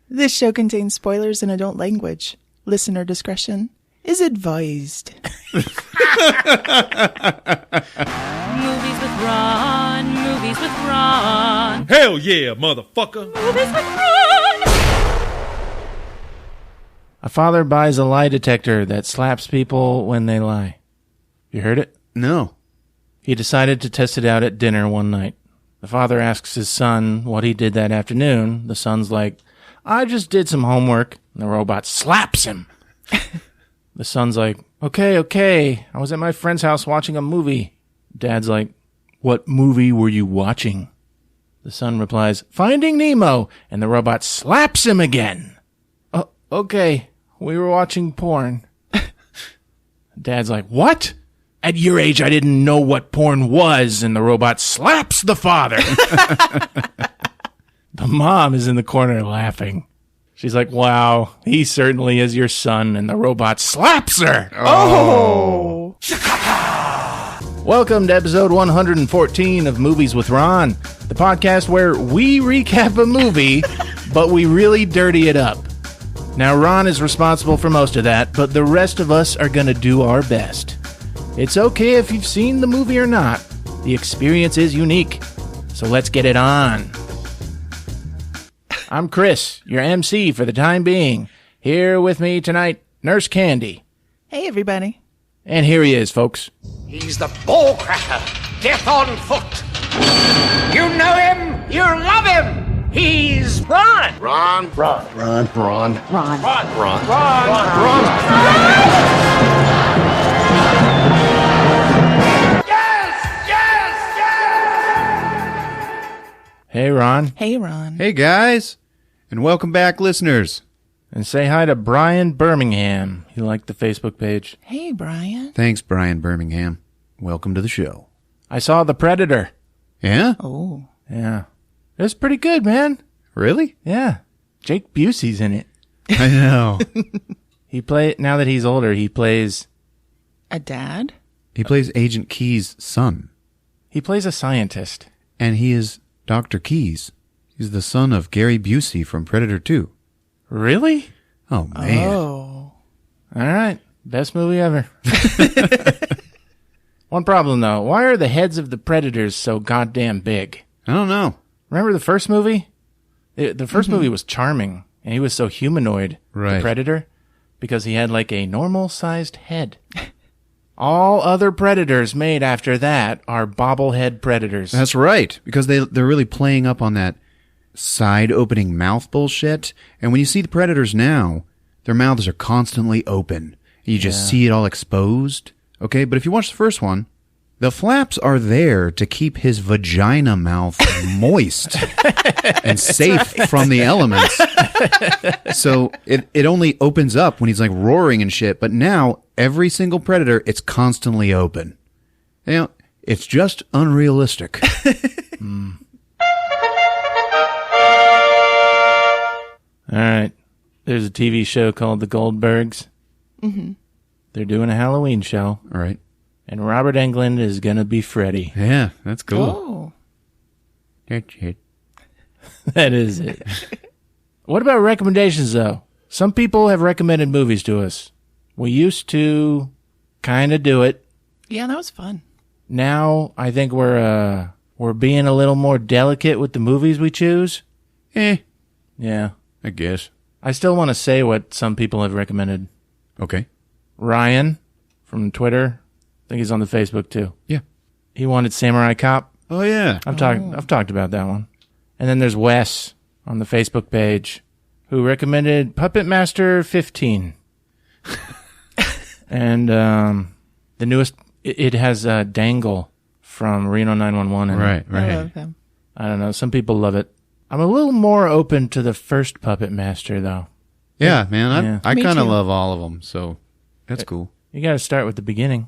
This show contains spoilers and adult language. Listener discretion is advised. Movies with Ron, movies with Ron. Hell yeah, motherfucker. Movies with Ron. A father buys a lie detector that slaps people when they lie. You heard it? No. He decided to test it out at dinner one night. The father asks his son what he did that afternoon. The son's like, I just did some homework. And the robot slaps him. The son's like, okay. I was at my friend's house watching a movie. Dad's like, what movie were you watching? The son replies, Finding Nemo. And the robot slaps him again. Oh, okay. We were watching porn. Dad's like, what? At your age, I didn't know what porn was. And the robot slaps the father. The mom is in the corner laughing. She's like, wow, he certainly is your son. And the robot slaps her. Oh! Welcome to episode 114 of Movies with Ron, the podcast where we recap a movie, but we really dirty it up. Now, Ron is responsible for most of that, but the rest of us are going to do our best. It's okay if you've seen the movie or not. The experience is unique. So let's get it on. I'm Chris, your MC for the time being. Here with me tonight, Nurse Candy. Hey, everybody. And here he is, folks. He's the ball cracker, death on foot. You know him, you love him. He's Ron. Ron. Hey, Ron. Hey, Ron. Hey, guys. And welcome back, listeners. And say hi to Brian Birmingham. He liked the Facebook page. Hey, Brian. Thanks, Brian Birmingham. Welcome to the show. I saw The Predator. Yeah? Oh. Yeah. It was pretty good, man. Really? Yeah. Jake Busey's in it. I know. Now that he's older, he plays A dad? He plays Agent Keyes' son. a scientist. And he is Dr. Keyes. He's the son of Gary Busey from Predator 2. Really? Oh, man. Oh. All right. Best movie ever. One problem, though. Why are the heads of the Predators so goddamn big? I don't know. Remember the first movie? The first movie was charming, and he was so humanoid, Right. the Predator, because he had like a normal-sized head. All other Predators made after that are bobblehead Predators. That's right, because they're really playing up on that side-opening mouth bullshit. And when you see the Predators now, their mouths are constantly open. You just see it all exposed. Okay, but if you watch the first one, the flaps are there to keep his vagina mouth moist and safe from the elements. So it only opens up when he's like roaring and shit. But now, every single Predator, it's constantly open. You know, it's just unrealistic. All right. There's a TV show called The Goldbergs. Mm-hmm. They're doing a Halloween show, All right. and Robert Englund is going to be Freddy. Yeah, that's cool. Oh. That's it. That is it. What about recommendations, though? Some people have recommended movies to us. We used to kind of do it. Yeah, that was fun. Now, I think we're being a little more delicate with the movies we choose. Yeah. I guess. I still want to say what some people have recommended. Okay. Ryan from Twitter. I think he's on the Facebook too. Yeah. He wanted Samurai Cop. Oh, yeah. I've talked about that one. And then there's Wes on the Facebook page who recommended Puppet Master 15. And the newest, it has Dangle from Reno 911. In it. Right. I love him. I don't know. Some people love it. I'm a little more open to the first Puppet Master, though. Yeah, man. Yeah. I Me kind of too. love all of them, so that's cool. You got to start with the beginning.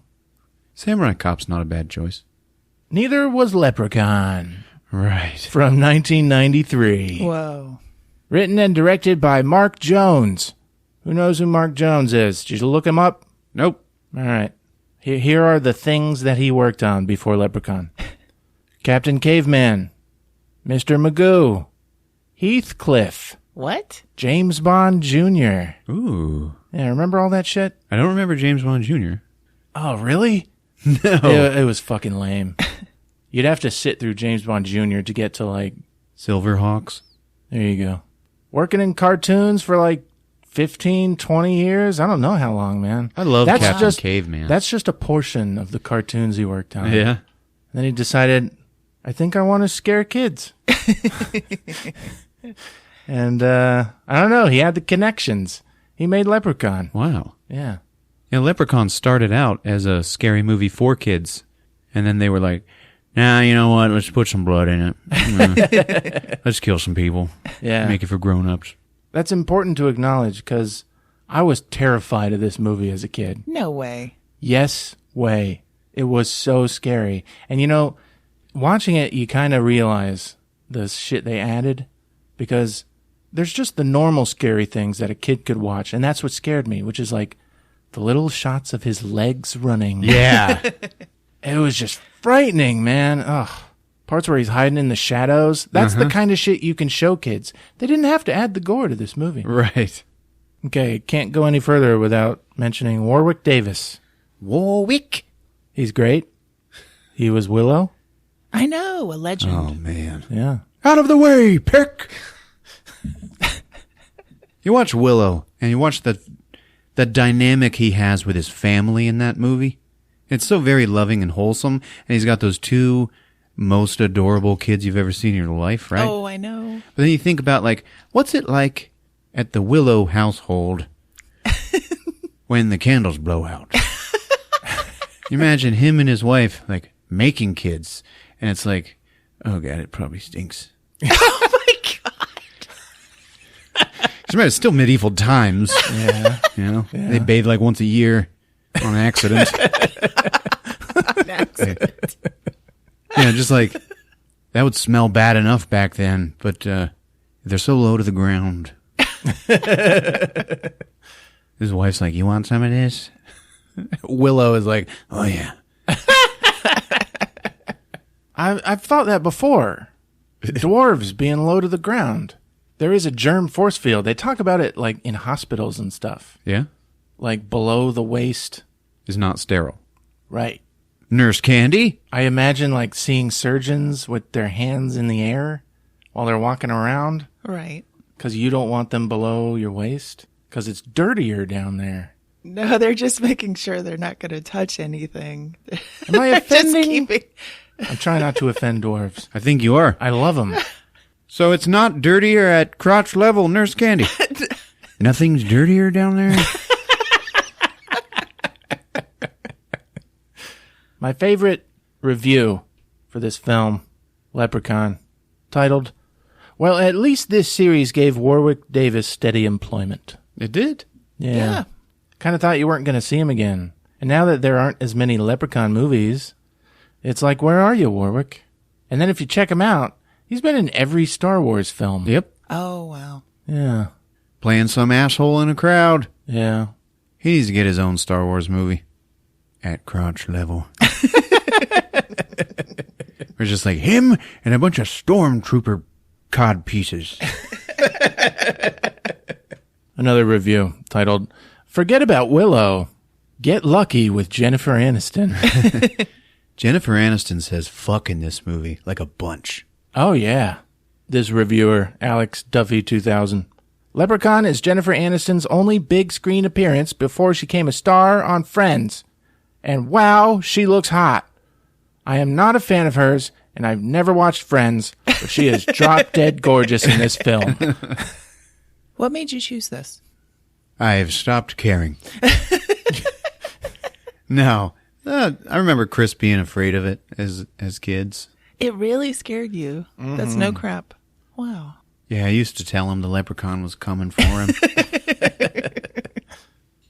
Samurai Cop's not a bad choice. Neither was Leprechaun Right. from 1993. Whoa. Written and directed by Mark Jones. Who knows who Mark Jones is? Did you look him up? Nope. All right. Here are the things that he worked on before Leprechaun. Captain Caveman. Mr. Magoo. Heathcliff. What? James Bond Jr. Ooh. Yeah, remember all that shit? I don't remember James Bond Jr. Oh, really? No. It was fucking lame. You'd have to sit through James Bond Jr. to get to, like... Silverhawks. There you go. Working in cartoons for, like, 15, 20 years? I don't know how long, man. I love Captain Caveman. That's just a portion of the cartoons he worked on. Yeah. Then he decided, I think I want to scare kids. And, I don't know, he had the connections. He made Leprechaun. Wow. Yeah. Yeah, Leprechaun started out as a scary movie for kids. And then they were like, nah, you know what? Let's put some blood in it. Let's kill some people. Yeah. Make it for grown-ups. That's important to acknowledge because I was terrified of this movie as a kid. No way. Yes way. It was so scary. And you know, watching it, you kind of realize the shit they added because there's just the normal scary things that a kid could watch. And that's what scared me, which is like the little shots of his legs running. Yeah. It was just frightening, man. Ugh. Parts where he's hiding in the shadows. That's the kind of shit you can show kids. They didn't have to add the gore to this movie. Right. Okay, can't go any further without mentioning Warwick Davis. Warwick. He's great. He was Willow. I know, a legend. Oh, man. Yeah. Out of the way, pick! You watch Willow, and you watch the dynamic he has with his family in that movie. It's so very loving and wholesome, and he's got those two most adorable kids you've ever seen in your life, right? Oh, I know. But then you think about, like, what's it like at the Willow household when the candles blow out? You imagine him and his wife, like, making kids, and it's like, oh, God, it probably stinks. Oh, my God. It's still medieval times. Yeah. You know, they bathe like once a year on accident. Yeah, just like that would smell bad enough back then, but they're so low to the ground. His wife's like, "You want some of this?" Willow is like, "Oh yeah." I've thought that before. Dwarves being low to the ground. There is a germ force field. They talk about it like in hospitals and stuff. Yeah, Like below the waist. is not sterile. Right. Nurse Candy. I imagine like seeing surgeons with their hands in the air while they're walking around Right. because you don't want them below your waist because it's dirtier down there. No, they're just making sure they're not going to touch anything. Am I Just offending? keeping... I'm trying not to offend dwarves. I think you are. I love them. So it's not dirtier at crotch level, Nurse Candy. Nothing's dirtier down there. My favorite review for this film, Leprechaun, titled, "Well, at least this series gave Warwick Davis steady employment." It did. Yeah. Kind of thought you weren't going to see him again. And now that there aren't as many Leprechaun movies, it's like, where are you, Warwick? And then if you check him out, he's been in every Star Wars film. Yep. Oh, wow. Yeah. Playing some asshole in a crowd. Yeah. He needs to get his own Star Wars movie. At crotch level. We're just like him and a bunch of stormtrooper cod pieces. Another review titled, "Forget about Willow. Get lucky with Jennifer Aniston." Jennifer Aniston says fuck in this movie like a bunch. Oh, yeah. This reviewer, Alex Duffy 2000. "Leprechaun is Jennifer Aniston's only big screen appearance before she became a star on Friends. And wow, she looks hot. I am not a fan of hers, and I've never watched Friends, but she is drop dead gorgeous in this film." What made you choose this? I've stopped caring. No. I remember Chris being afraid of it as kids. It really scared you. That's no crap. Wow. Yeah, I used to tell him the leprechaun was coming for him.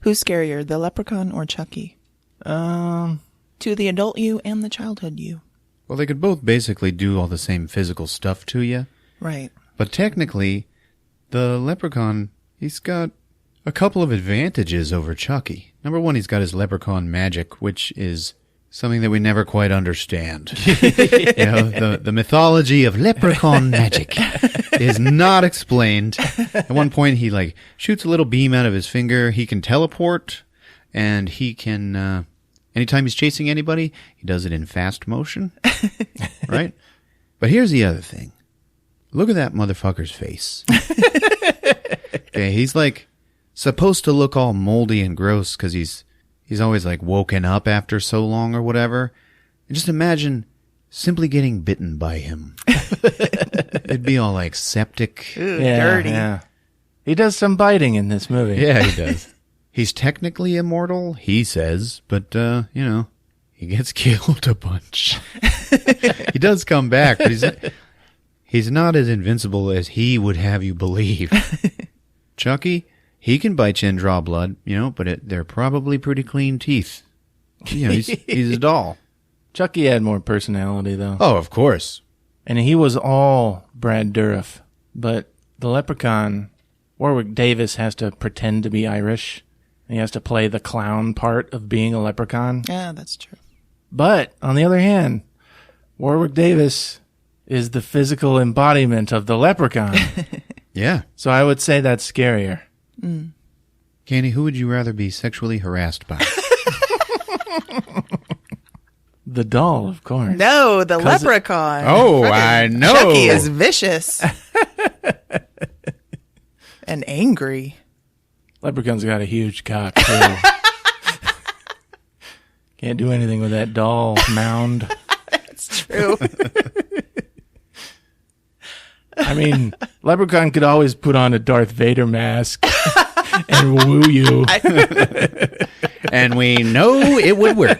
Who's scarier, the leprechaun or Chucky? To the adult you and the childhood you. Well, they could both basically do all the same physical stuff to you. Right. But technically, the leprechaun, he's got a couple of advantages over Chucky. Number one, he's got his leprechaun magic, which is Something that we never quite understand. The mythology of leprechaun magic is not explained. At one point, he shoots a little beam out of his finger. He can teleport, and he can. Anytime he's chasing anybody, he does it in fast motion, right? But here's the other thing. Look at that motherfucker's face. Okay, he's supposed to look all moldy and gross because he's always woken up after so long or whatever. And just imagine simply getting bitten by him. It'd be all septic. Ooh, dirty. Yeah. He does some biting in this movie. Yeah, he does. He's technically immortal, he says, but, he gets killed a bunch. He does come back, but he's not as invincible as he would have you believe. Chucky, he can bite you and draw blood, but they're probably pretty clean teeth. He's a doll. Chucky had more personality, though. Oh, of course. And he was all Brad Dourif. But the Leprechaun, Warwick Davis has to pretend to be Irish. He has to play the clown part of being a leprechaun. Yeah, that's true. But, on the other hand, Warwick Davis is the physical embodiment of the leprechaun. Yeah. So I would say that's scarier. Mm. Candy, who would you rather be sexually harassed by? The doll, of course. No, the leprechaun. Oh, Frickin' I know. Chucky is vicious. And angry. Leprechaun's got a huge cock, too. Can't do anything with that doll mound. That's true. I mean, Leprechaun could always put on a Darth Vader mask and woo you. And we know it would work.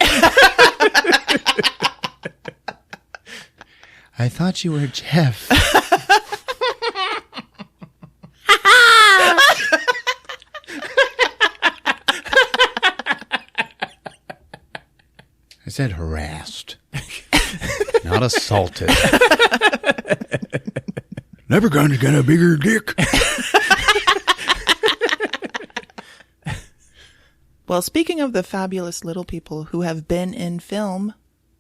I thought you were Jeff. I said harassed, not assaulted. Leprechaun's got a bigger dick. Well, speaking of the fabulous little people who have been in film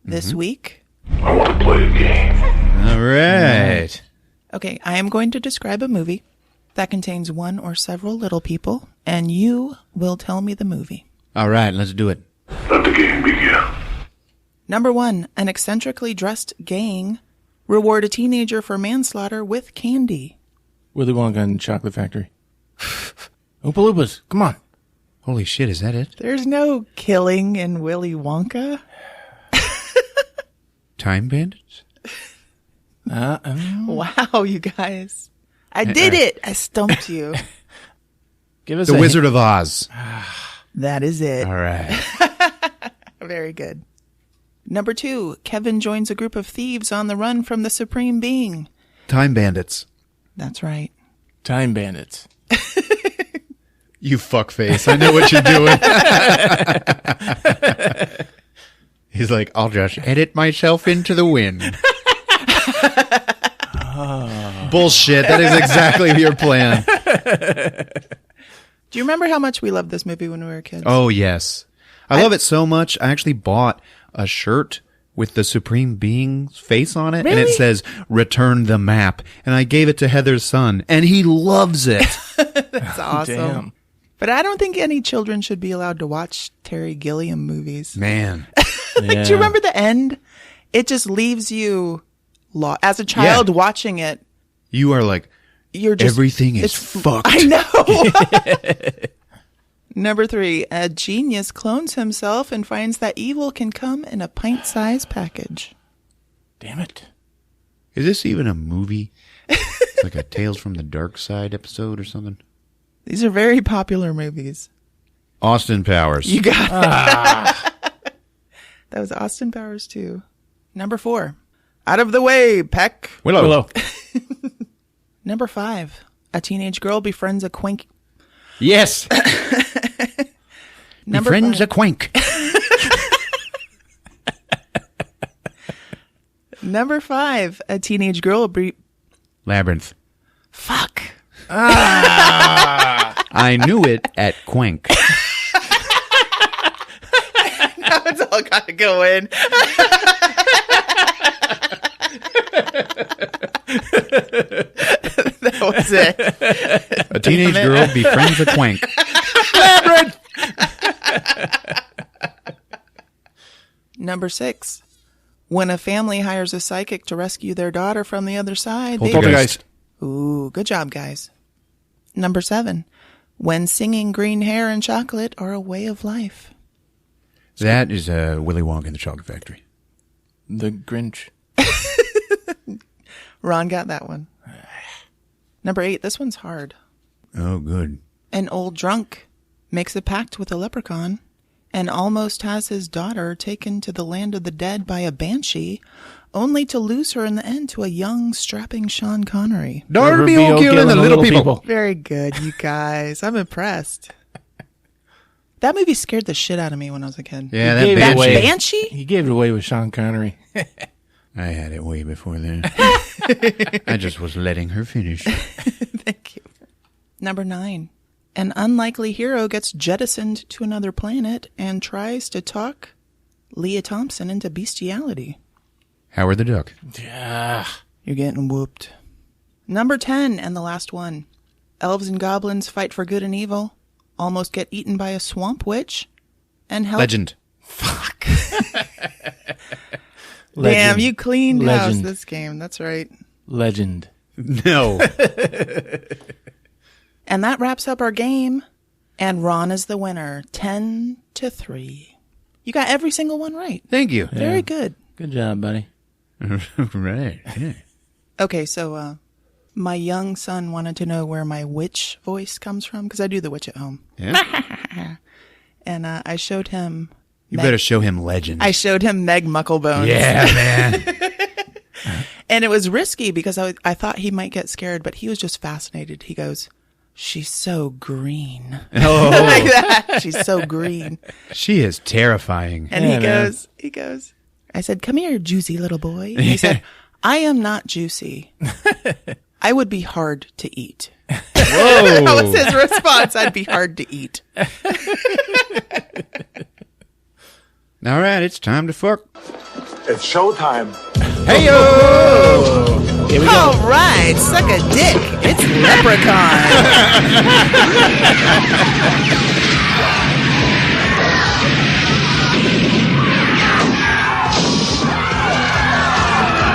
this week. I want to play a game. All right. Okay, I am going to describe a movie that contains one or several little people, and you will tell me the movie. All right, let's do it. Let the game begin. Number 1, an eccentrically dressed gang reward a teenager for manslaughter with candy. Willy Wonka and the Chocolate Factory. Oompa Loompas, come on. Holy shit, is that it? There's no killing in Willy Wonka. Time Bandits? Wow, you guys. I did it. I stumped you. Give us The a Wizard of Oz. That is it. All right. Very good. Number 2, Kevin joins a group of thieves on the run from the Supreme Being. Time Bandits. That's right. Time Bandits. You fuckface. I know what you're doing. He's like, I'll just edit myself into the win. Bullshit. That is exactly your plan. Do you remember how much we loved this movie when we were kids? Oh, yes. I love it so much. I actually bought a shirt with the Supreme Being's face on it, and it Really? says, return the map. And I gave it to Heather's son, and he loves it. That's awesome. Damn. But I don't think any children should be allowed to watch Terry Gilliam movies. Man. Like, do you remember the end? It just leaves you as a child watching it. You are like, You're just everything is fucked. I know. Number 3, a genius clones himself and finds that evil can come in a pint-sized package. Damn it. Is this even a movie? Like a Tales from the Dark Side episode or something? These are very popular movies. Austin Powers. You got it. That was Austin Powers too. Number 4, out of the way, Peck. Willow. Number 5, a teenage girl befriends a quink. Yes. Number Friends 5. a quank. Number 5, a teenage girl. Labyrinth. Fuck. I knew it at quank. Now it's all got to go in. That was it. A teenage girl befriends a quank. Number 6. When a family hires a psychic to rescue their daughter from the other side, they... Poltergeist. Ooh, good job, guys. Number 7. When singing green hair and chocolate are a way of life. That is Willy Wonka and the Chocolate Factory. The Grinch. Ron got that one. Number 8. This one's hard. Oh, good. An old drunk makes a pact with a leprechaun and almost has his daughter taken to the land of the dead by a banshee, only to lose her in the end to a young, strapping Sean Connery. Darby O'Gill and the Little People. Very good, you guys. I'm impressed. That movie scared the shit out of me when I was a kid. Yeah, He gave it that away. banshee. Banshee? He gave it away with Sean Connery. I had it way before then. I just was letting her finish. Thank you. Number 9. An unlikely hero gets jettisoned to another planet and tries to talk Leah Thompson into bestiality. Howard the Duck. Yeah. You're getting whooped. Number 10, and the last one. Elves and goblins fight for good and evil, almost get eaten by a swamp witch, and help... Legend. Fuck. Damn, Legend. you cleaned house Legend. this game. That's right. Legend. No. And that wraps up our game. And Ron is the winner, 10-3. You got every single one right. Thank you. Very good. Good job, buddy. Right. Yeah. Okay, so my young son wanted to know where my witch voice comes from, because I do the witch at home. Yeah. And I showed him... You better show him Legend. I showed him Meg Mucklebones. Yeah, man. And it was risky because I thought he might get scared, but he was just fascinated. He goes, she's so green. Oh, Like that. She's so green. she is terrifying. And Yeah, he goes, I said, come here, juicy little boy. And he said, I am not juicy. I would be hard to eat. Whoa. That was his response. I'd be hard to eat. All right, it's time to fuck. It's showtime. Hey-yo! Here we go. All right, suck a dick. It's Leprechaun.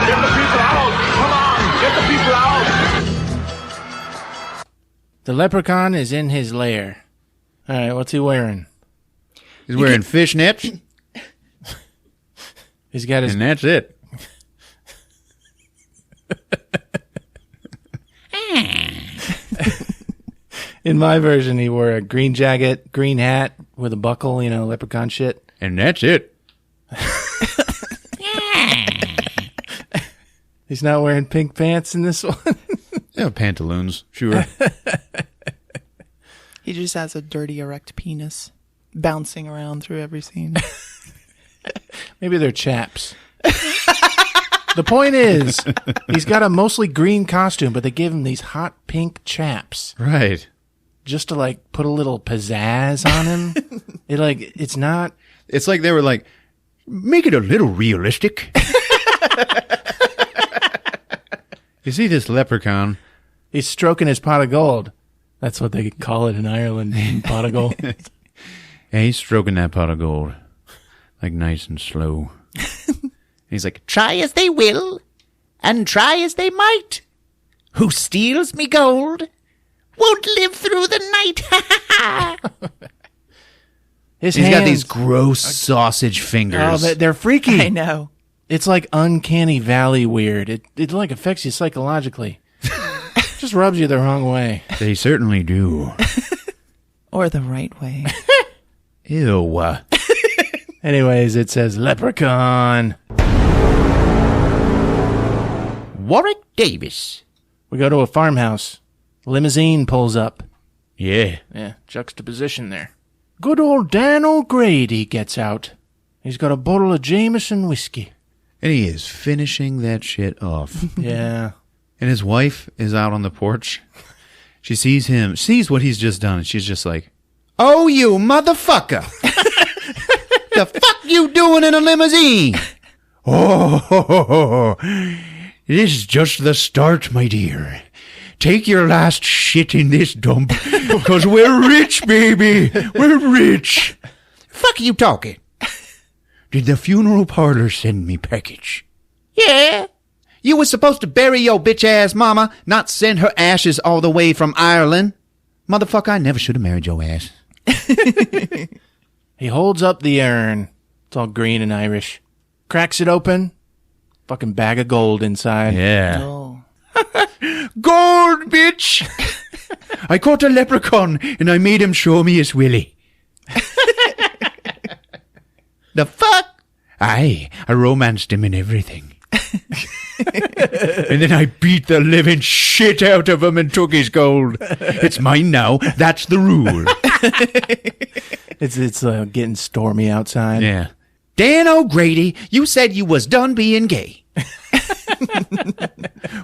Get the people out. Come on. Get the people out. The leprechaun is in his lair. All right, what's he wearing? He's wearing fishnets, He's got his... and that's it. In my version, he wore a green jacket, green hat with a buckle, leprechaun shit. And that's it. He's not wearing pink pants in this one. Yeah, pantaloons, sure. He just has a dirty erect penis bouncing around through every scene. Maybe they're chaps. The point is, he's got a mostly green costume, but they gave him these hot pink chaps Right. just to put a little pizzazz on him. It's not. It's like they were like, make it a little realistic. You see this leprechaun? He's stroking his pot of gold. That's what they call it in Ireland, pot of gold. Yeah, he's stroking that pot of gold. Nice and slow. He's like, Try as they will, and try as they might. Who steals me gold won't live through the night. He's got these gross sausage fingers. Oh, they're freaky. I know. It's like uncanny valley weird. It affects you psychologically. Just rubs you the wrong way. They certainly do. Or the right way. Ew. Anyways, it says Leprechaun. Warwick Davis. We go to a farmhouse. Limousine pulls up. Yeah. Yeah, juxtaposition there. Good old Dan O'Grady gets out. He's got a bottle of Jameson whiskey. And he is finishing that shit off. Yeah. And his wife is out on the porch. She sees what he's just done, and she's just like, oh, you motherfucker. The fuck you doing in a limousine? Oh, this is just the start, my dear. Take your last shit in this dump, because we're rich, baby. We're rich. Fuck you talking? Did the funeral parlor send me package? Yeah. You was supposed to bury your bitch-ass mama, not send her ashes all the way from Ireland. Motherfucker, I never should have married your ass. He holds up the urn. It's all green and Irish. Cracks it open. Fucking bag of gold inside. Yeah. Oh. Gold, bitch! I caught a leprechaun, and I made him show me his willy. The fuck? Aye, I romanced him and everything. And then I beat the living shit out of him and took his gold. It's mine now. That's the rule. It's getting stormy outside. Yeah. Dan O'Grady, you said you was done being gay.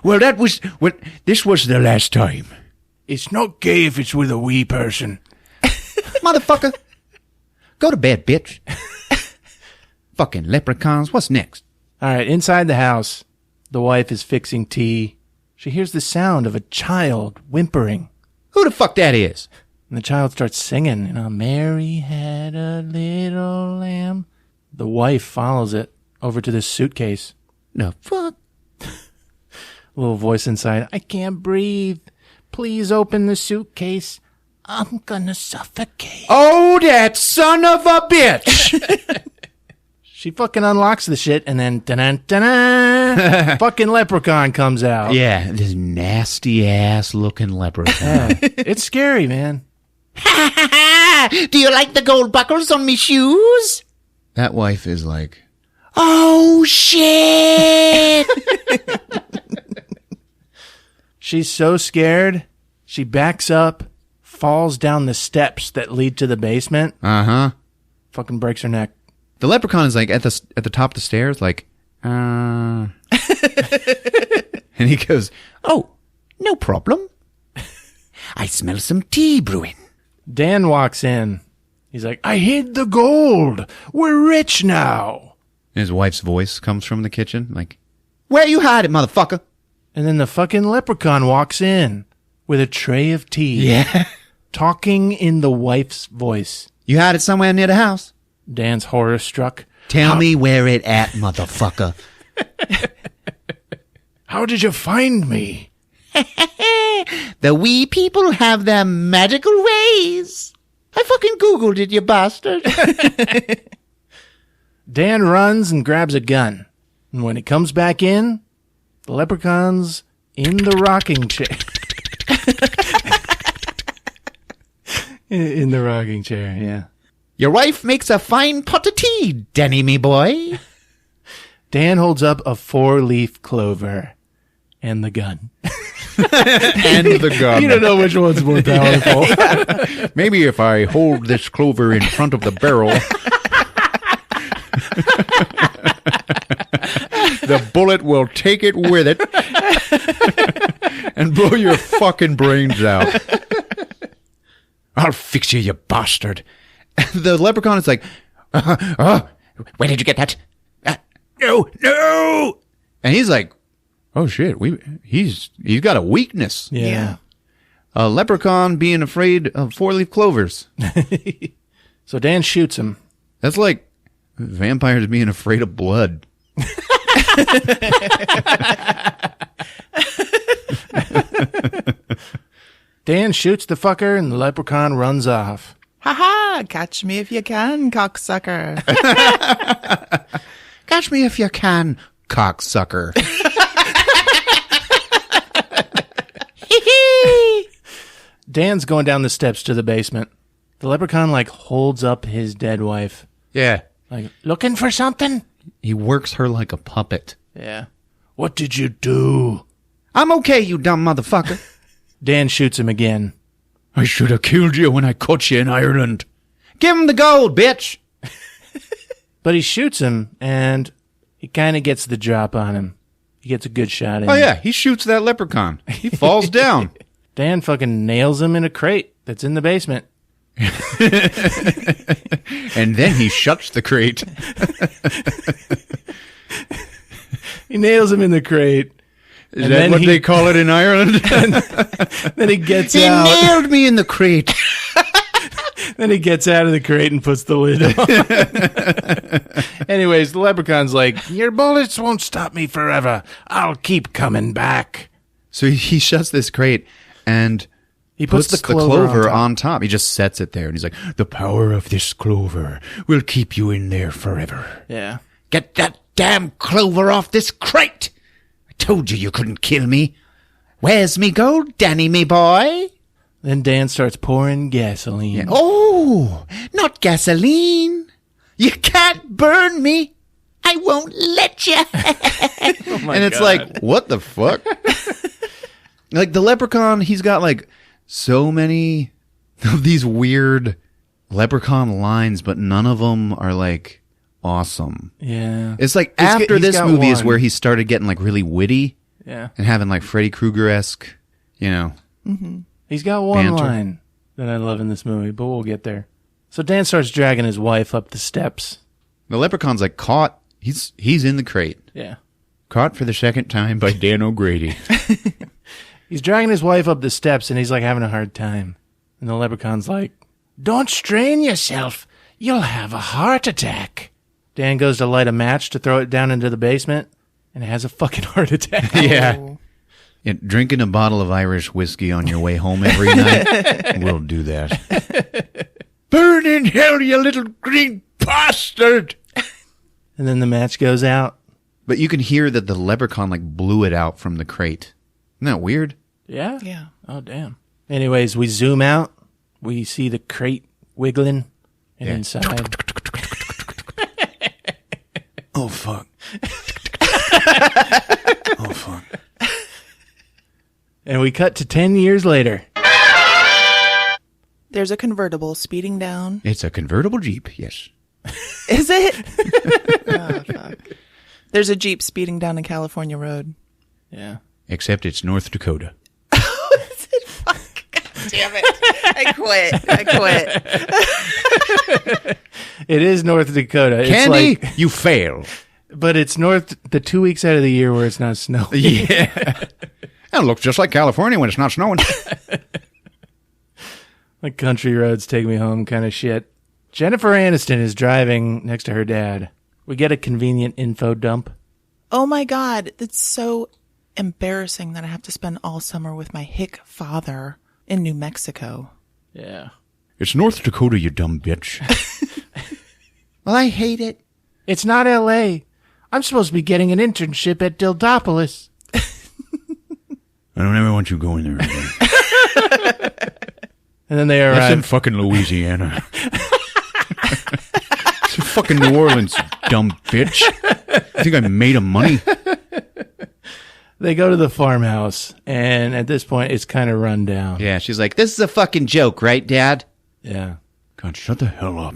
Well, this was the last time. It's not gay if it's with a wee person. Motherfucker. Go to bed, bitch. Fucking leprechauns. What's next? All right, inside the house, the wife is fixing tea. She hears the sound of a child whimpering. Who the fuck that is? And the child starts singing, Mary had a little lamb. The wife follows it over to this suitcase. The fuck? Little voice inside, I can't breathe. Please open the suitcase. I'm gonna suffocate. Oh, that son of a bitch! She fucking unlocks the shit, and then da-da-da-da, fucking leprechaun comes out. Yeah, this nasty-ass looking leprechaun. It's scary, man. Do you like the gold buckles on me shoes? That wife is like, Oh, shit! She's so scared, she backs up, falls down the steps that lead to the basement, uh-huh. fucking breaks her neck. The leprechaun is like at the top of the stairs, like, and he goes, Oh, no problem. I smell some tea brewing. Dan walks in. He's like, I hid the gold. We're rich now. and his wife's voice comes from the kitchen, like, Where you hide it, motherfucker? And then the fucking leprechaun walks in with a tray of tea. yeah. Talking in the wife's voice. You hide it somewhere near the house? Dan's horror struck. Tell me where it at, motherfucker. How did you find me? The wee people have their magical ways. I fucking Googled it, you bastard. Dan runs and grabs a gun. And when he comes back in, the leprechaun's in the rocking chair. In the rocking chair, yeah. Your wife makes a fine pot of tea, Denny, me boy. Dan holds up a 4-leaf clover and the gun. And the gun. You don't know which one's more powerful. Maybe if I hold this clover in front of the barrel, the bullet will take it with it and blow your fucking brains out. I'll fix you, you bastard. The leprechaun is like, Where did you get that? no. And he's like, oh shit, he's got a weakness. Yeah. A leprechaun being afraid of 4-leaf clovers. So Dan shoots him. That's like vampires being afraid of blood. Dan shoots the fucker and the leprechaun runs off. Ha ha! Catch me if you can, cocksucker. Catch me if you can, cocksucker. Dan's going down the steps to the basement. The leprechaun, holds up his dead wife. Yeah. Looking for something? He works her like a puppet. Yeah. What did you do? I'm okay, you dumb motherfucker. Dan shoots him again. I should have killed you when I caught you in Ireland. Give him the gold, bitch. But he shoots him, and he kind of gets the drop on him. He gets a good shot in. Oh yeah, he shoots that leprechaun. He falls down. Dan fucking nails him in a crate that's in the basement. And then he shuts the crate. He nails him in the crate. Is And that then what he- they call it in Ireland? Then he gets He out. nailed me in the crate. Then he gets out of the crate and puts the lid on. Anyways, the leprechaun's like, your bullets won't stop me forever. I'll keep coming back. So he shuts this crate and He puts the clover on on top. He just sets it there and he's like, the power of this clover will keep you in there forever. Yeah. Get that damn clover off this crate! I told you couldn't kill me. Where's me gold, Danny, me boy? Then Dan starts pouring gasoline. Oh, not gasoline. You can't burn me. I won't let you. And it's like, what the fuck? Like the leprechaun, he's got like so many of these weird leprechaun lines, but none of them are like awesome. Yeah. It's like He's after he's this got movie is one. where he started getting like really witty Yeah. and having like Freddy Krueger-esque, you know. He's got one Banter. line that I love in this movie, but we'll get there. So Dan starts dragging his wife up the steps. The leprechaun's like caught. He's in the crate. Yeah. Caught for the second time by Dan O'Grady. He's dragging his wife up the steps and he's like having a hard time. And the leprechaun's like, don't strain yourself. You'll have a heart attack. Dan goes to light a match to throw it down into the basement and has a fucking heart attack. Yeah. Yeah, drinking a bottle of Irish whiskey on your way home every night will do that. Burn in hell, you little green bastard! And then the match goes out. But you can hear that the leprechaun like blew it out from the crate. Isn't that weird? Yeah? Yeah. Oh, damn. Anyways, we zoom out. We see the crate wiggling. And Yeah. inside. Oh, fuck. Oh, fuck. And we cut to 10 years later. There's a convertible speeding down. It's a convertible Jeep, yes. Is it? Oh, fuck. There's a Jeep speeding down a California road. Yeah. Except it's North Dakota. Damn it. I quit. It is North Dakota. It's Candy, like, you fail. but it's the 2 weeks out of the year where it's not snowing. Yeah. That looks just like California when it's not snowing. Like country roads take me home kind of shit. Jennifer Aniston is driving next to her dad. We get a convenient info dump. Oh my God. That's so embarrassing that I have to spend all summer with my hick father in New Mexico. Yeah. It's North Dakota, you dumb bitch. Well, I hate it. It's not L.A. I'm supposed to be getting an internship at Dildopolis. I don't ever want you going there again. And then they That's in arrive. fucking Louisiana. It's in fucking New Orleans, you dumb bitch. I think I made him money. They go to the farmhouse. And at this point, it's kind of run down. Yeah, she's like, this is a fucking joke, right, Dad? Yeah. God, shut the hell up.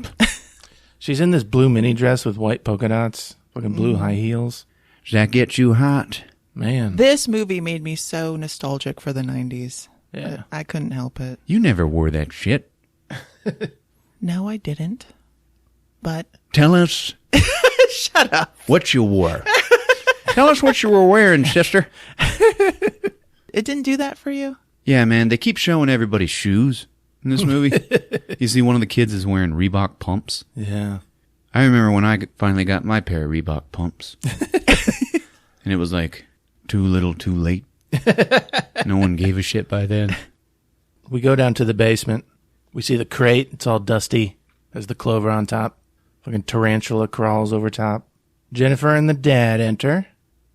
She's in this blue mini dress with white polka dots. Fucking blue high heels. Does that get you hot? Man. This movie made me so nostalgic for the 90s. Yeah. I couldn't help it. You never wore that shit. No, I didn't. But Tell us shut up. what you wore. Tell us what you were wearing, sister. It didn't do that for you? Yeah, man, they keep showing everybody's shoes in this movie. You see one of the kids is wearing Reebok pumps. Yeah. I remember when I finally got my pair of Reebok pumps. And it was like, too little, too late. No one gave a shit by then. We go down to the basement. We see the crate. It's all dusty. There's the clover on top. Fucking tarantula crawls over top. Jennifer and the dad enter.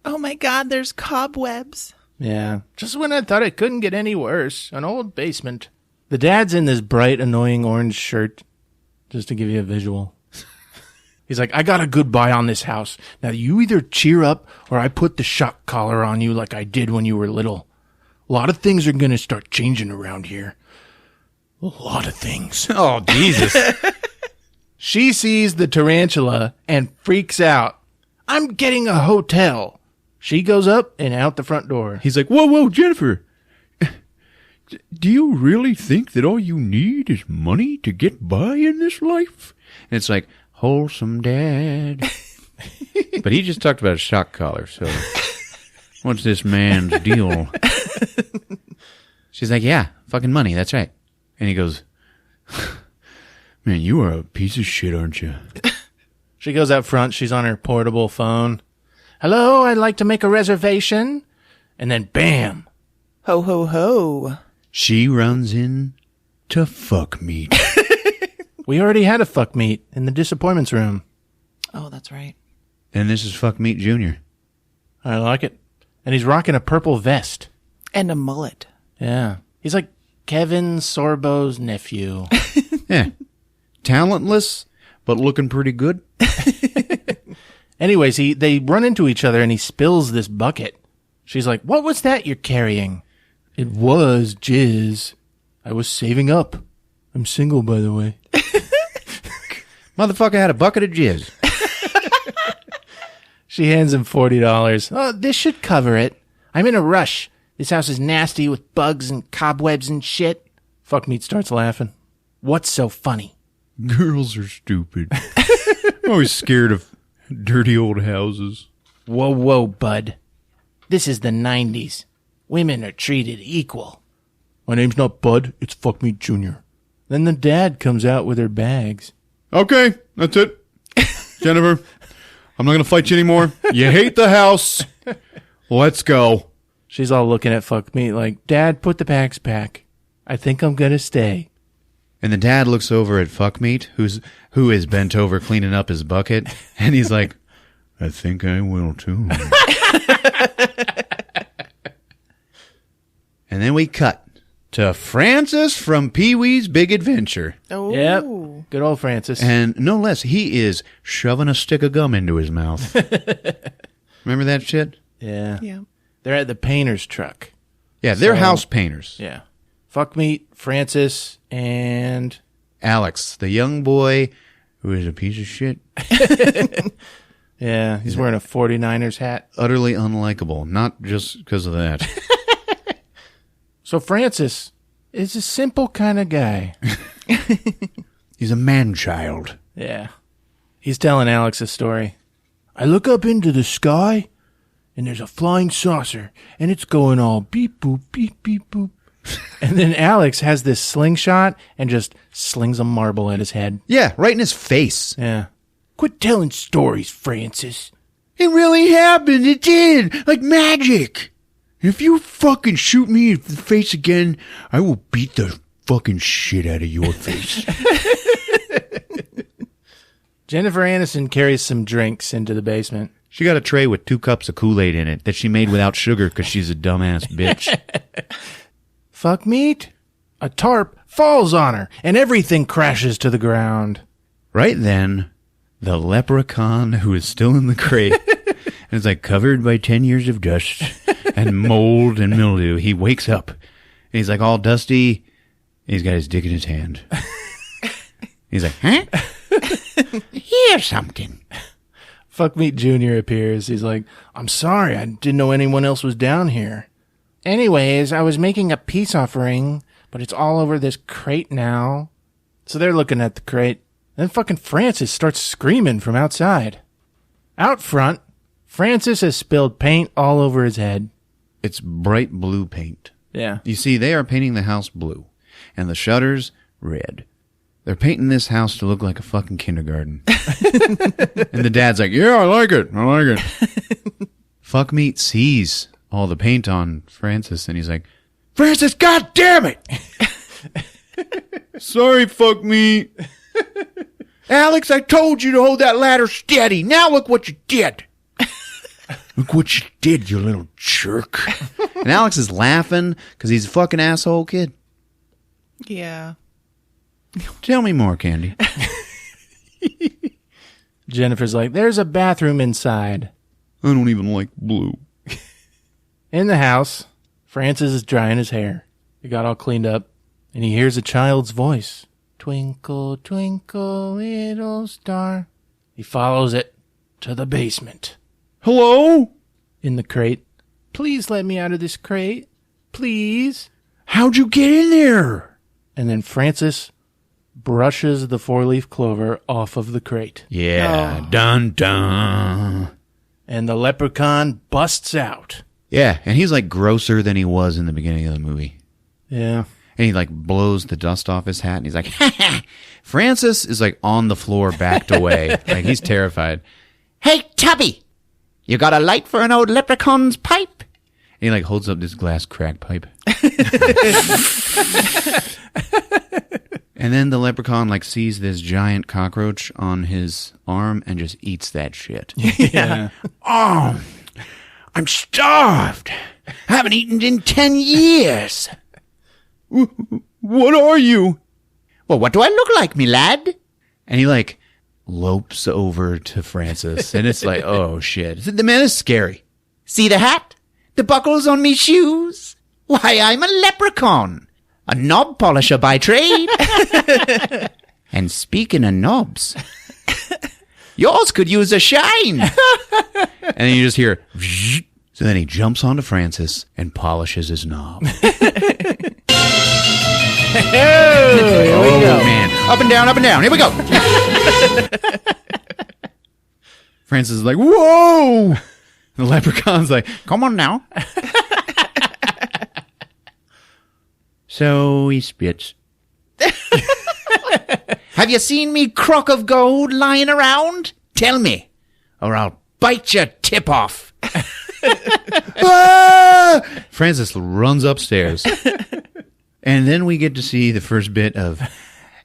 Oh my God, there's cobwebs. Yeah. Just when I thought it couldn't get any worse. An old basement. The dad's in this bright, annoying orange shirt. Just to give you a visual. He's like, I got a good buy on this house. Now you either cheer up or I put the shock collar on you like I did when you were little. A lot of things are going to start changing around here. A lot of things. Oh, Jesus. She sees the tarantula and freaks out. I'm getting a hotel. She goes up and out the front door. He's like, whoa, Jennifer. do you really think that all you need is money to get by in this life? And it's like, wholesome dad. But he just talked about a shock collar, so what's this man's deal? She's like, yeah, fucking money, that's right. And he goes, man, you are a piece of shit, aren't you? She goes out front. She's on her portable phone. Hello, I'd like to make a reservation. And then bam. Ho, ho, ho. She runs in to fuck meat. We already had a fuck meet in the disappointments room. Oh, that's right. And this is Fuck Meat Jr. I like it. And he's rocking a purple vest. And a mullet. Yeah. He's like Kevin Sorbo's nephew. Yeah. Talentless, but looking pretty good. Anyways, they run into each other and he spills this bucket. She's like, what was that you're carrying? It was jizz. I was saving up. I'm single, by the way. Motherfucker had a bucket of jizz. She hands him $40. Oh, this should cover it. I'm in a rush. This house is nasty with bugs and cobwebs and shit. Fuck Meat starts laughing. What's so funny? Girls are stupid. Always scared of dirty old houses. Whoa, whoa, bud. This is the 90s. Women are treated equal. My name's not Bud, it's Fuck Meat Jr. Then the dad comes out with her bags. Okay, that's it. Jennifer, I'm not going to fight you anymore. You hate the house. Let's go. She's all looking at Fuck Meat like, Dad, put the bags back. I think I'm going to stay. And the dad looks over at Fuck Meat, who is bent over cleaning up his bucket, and he's like, I think I will too. And then we cut to Francis from Pee-wee's Big Adventure. Oh. Yep. Good old Francis. And no less, he is shoving a stick of gum into his mouth. Remember that shit? Yeah. Yeah. They're at the painter's truck. Yeah, they're So- house painters. Yeah. Fuck Meat, Francis, and... Alex, the young boy who is a piece of shit. Yeah, he's wearing a 49ers hat. Utterly unlikable. Not just because of that. So Francis is a simple kind of guy. He's a man-child. Yeah. He's telling Alex a story. I look up into the sky, and there's a flying saucer, and it's going all beep, boop, beep, beep, boop. And then Alex has this slingshot and just slings a marble at his head. Yeah, right in his face. Yeah. Quit telling stories, Francis. It really happened. It did. Like magic. If you fucking shoot me in the face again, I will beat the fucking shit out of your face. Jennifer Aniston carries some drinks into the basement. She got a tray with 2 cups of Kool-Aid in it that she made without sugar because she's a dumbass bitch. Fuck Meat. A tarp falls on her, and everything crashes to the ground. Right then, the leprechaun who is still in the crate and is like covered by 10 years of dust and mold and mildew, he wakes up and he's like all dusty. And he's got his dick in his hand. He's like, huh? Here's something. Fuck Meat Jr. appears. He's like, I'm sorry, I didn't know anyone else was down here. Anyways, I was making a peace offering, but it's all over this crate now. So they're looking at the crate. Then fucking Francis starts screaming from outside. Out front, Francis has spilled paint all over his head. It's bright blue paint. Yeah. You see, they are painting the house blue and the shutters red. They're painting this house to look like a fucking kindergarten. And the dad's like, yeah, I like it. I like it. Fuck Meat sees all the paint on Francis and he's like, Francis, God damn it. Sorry, Fuck Meat. Alex, I told you to hold that ladder steady. Now look what you did. Look what you did, you little jerk. And Alex is laughing because he's a fucking asshole kid. Yeah. Tell me more, Candy. Jennifer's like, there's a bathroom inside. I don't even like blue. In the house, Francis is drying his hair. He got all cleaned up, and he hears a child's voice. Twinkle, twinkle, little star. He follows it to the basement. Hello? In the crate. Please let me out of this crate. Please. How'd you get in there? And then Francis brushes the 4-leaf clover off of the crate. Yeah, dun dun. And the leprechaun busts out. Yeah, and he's like grosser than he was in the beginning of the movie. Yeah. And he like blows the dust off his hat and he's like, ha ha. Francis is like on the floor, backed away. Like he's terrified. Hey, Tubby, you got a light for an old leprechaun's pipe? And he like holds up this glass crack pipe. And then the leprechaun like sees this giant cockroach on his arm and just eats that shit. Yeah. Oh, I'm starved. Haven't eaten in 10 years. What are you? Well, what do I look like, me lad? And he like lopes over to Francis and it's like, oh shit. The man is scary. See the hat? The buckles on me shoes? Why, I'm a leprechaun. A knob polisher by trade. And speaking of knobs, yours could use a shine. And then you just hear, vzz. So then he jumps onto Francis and polishes his knob. Oh, man. Up and down, up and down. Here we go. Francis is like, whoa. The leprechaun's like, come on now. So he spits. Have you seen me crock of gold lying around? Tell me, or I'll bite your tip off. Ah! Francis runs upstairs. And then we get to see the first bit of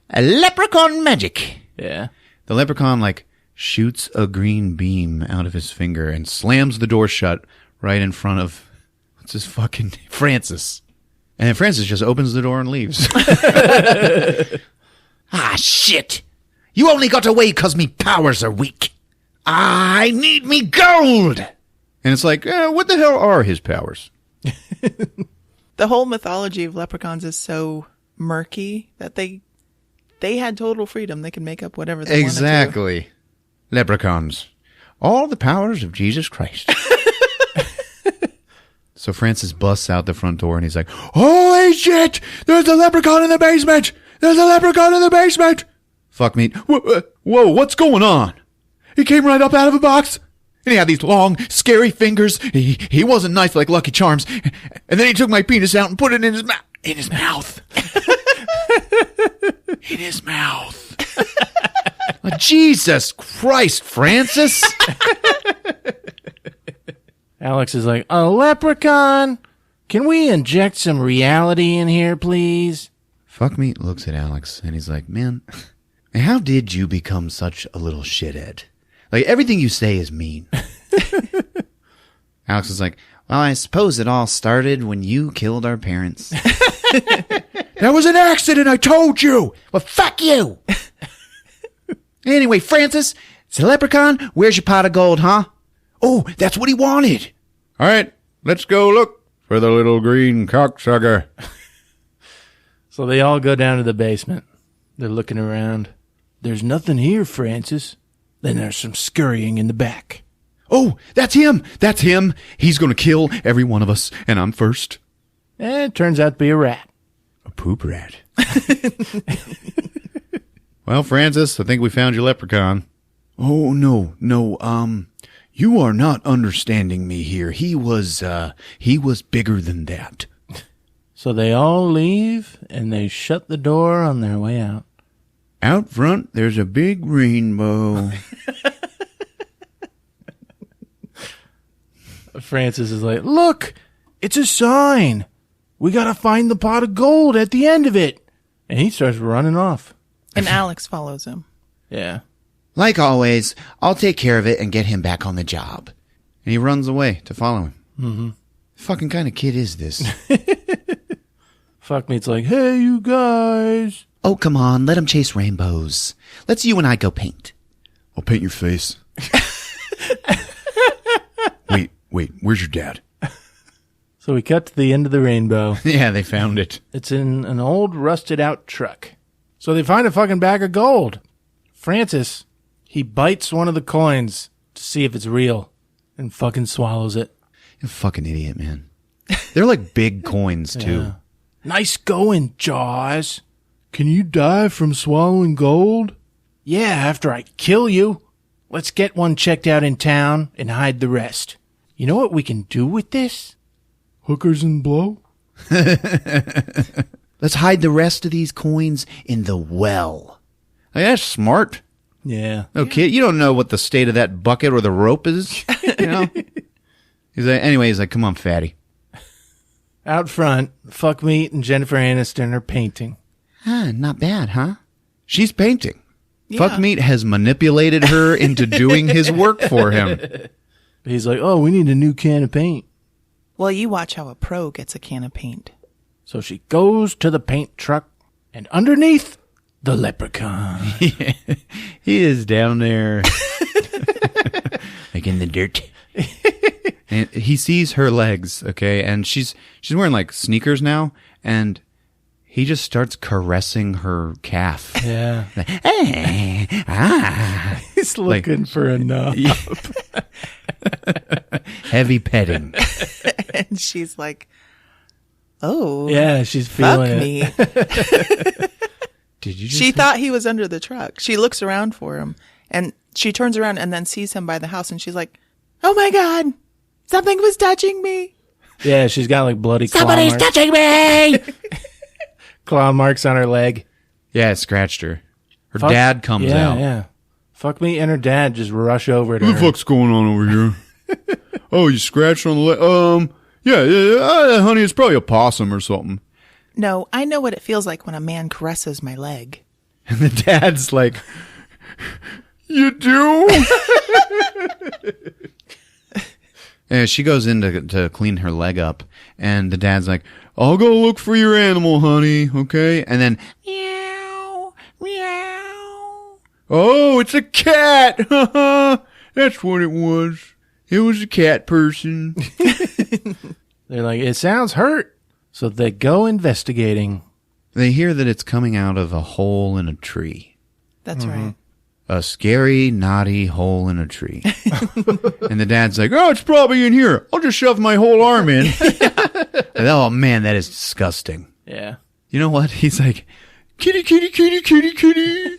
A leprechaun magic. Yeah. the leprechaun, like, shoots a green beam out of his finger and slams the door shut right in front of, what's his fucking, Francis. And then Francis just opens the door and leaves. Ah, shit. You only got away 'cause me powers are weak. I need me gold. And it's like, what the hell are his powers? The whole mythology of leprechauns is so murky that they had total freedom. They can make up whatever they wanted Exactly. Leprechauns. All the powers of Jesus Christ. So Francis busts out the front door and he's like, holy shit! There's a leprechaun in the basement! There's a leprechaun in the basement! Fuck me. Whoa, what's going on? He came right up out of a box. And he had these long, scary fingers. He wasn't nice like Lucky Charms. And then he took my penis out and put it in his mouth. In his mouth. In his mouth. Oh, Jesus Christ, Francis. Alex is like, a leprechaun? Can we inject some reality in here, please? Fuck me looks at Alex and he's like, man, how did you become such a little shithead? Like, everything you say is mean. Alex is like, well, I suppose it all started when you killed our parents. That was an accident, I told you. Well, fuck you. Anyway, Francis, it's a leprechaun. Where's your pot of gold, huh? Oh, that's what he wanted. All right, let's go look for the little green cocksucker. So they all go down to the basement. They're looking around. There's nothing here, Francis. Then there's some scurrying in the back. Oh, that's him. That's him. He's going to kill every one of us, and I'm first. And it turns out to be a rat. A poop rat. Well, Francis, I think we found your leprechaun. Oh, no. You are not understanding me here. He was bigger than that. So they all leave, and they shut the door on their way out. Out front, there's a big rainbow. Francis is like, look, it's a sign. We gotta find the pot of gold at the end of it. And he starts running off. And Alex follows him. Yeah. Like always, I'll take care of it and get him back on the job. And he runs away to follow him. Mm-hmm. Fucking kind of kid is this? Fuck me, it's like, hey, you guys. Oh, come on. Let him chase rainbows. Let's you and I go paint. I'll paint your face. Wait, where's your dad? So we cut to the end of the rainbow. Yeah, they found it. It's in an old rusted out truck. So they find a fucking bag of gold. Francis, he bites one of the coins to see if it's real and fucking swallows it. You fucking idiot, man. They're like big coins, too. Yeah. Nice going, Jaws. Can you die from swallowing gold? Yeah, after I kill you. Let's get one checked out in town and hide the rest. You know what we can do with this? Hookers and blow? Let's hide the rest of these coins in the well. Like, that's smart. Yeah. No kid, you don't know what the state of that bucket or the rope is. You know. He's like, come on, fatty. Out front, Fuckmeat and Jennifer Aniston are painting. Not bad, huh? She's painting. Yeah. Fuckmeat has manipulated her into doing his work for him. He's like, oh, we need a new can of paint. Well, you watch how a pro gets a can of paint. So she goes to the paint truck, and underneath, the leprechaun. He is down there, like in the dirt. And he sees her legs, okay, and she's wearing like sneakers now, and he just starts caressing her calf. Yeah. Like, He's looking for a nub. heavy petting. And she's like, oh, Yeah, she's fuck feeling me. Did you? Just She thought he was under the truck. She looks around for him, and she turns around and then sees him by the house, and she's like, oh my God, something was touching me. it. Yeah, she's got like bloody Somebody's claw marks. touching me! Claw marks on her leg. Yeah, it scratched her. Her Fuck- dad comes out. Yeah. Fuckmeat and her dad just rush over to What the her. fuck's going on over here? Oh, you scratched on the leg? Yeah, honey, it's probably a possum or something. No, I know what it feels like when a man caresses my leg. And the dad's like, you do? And she goes in to clean her leg up, and the dad's like, I'll go look for your animal, honey, okay? And then, meow, meow. Oh, it's a cat! That's what it was. It was a cat person. They're like, it sounds hurt. So they go investigating. They hear that it's coming out of a hole in a tree. That's right. A scary, naughty hole in a tree. And the dad's like, oh, it's probably in here. I'll just shove my whole arm in. And, oh, man, that is disgusting. Yeah. You know what? He's like, kitty, kitty, kitty, kitty, kitty.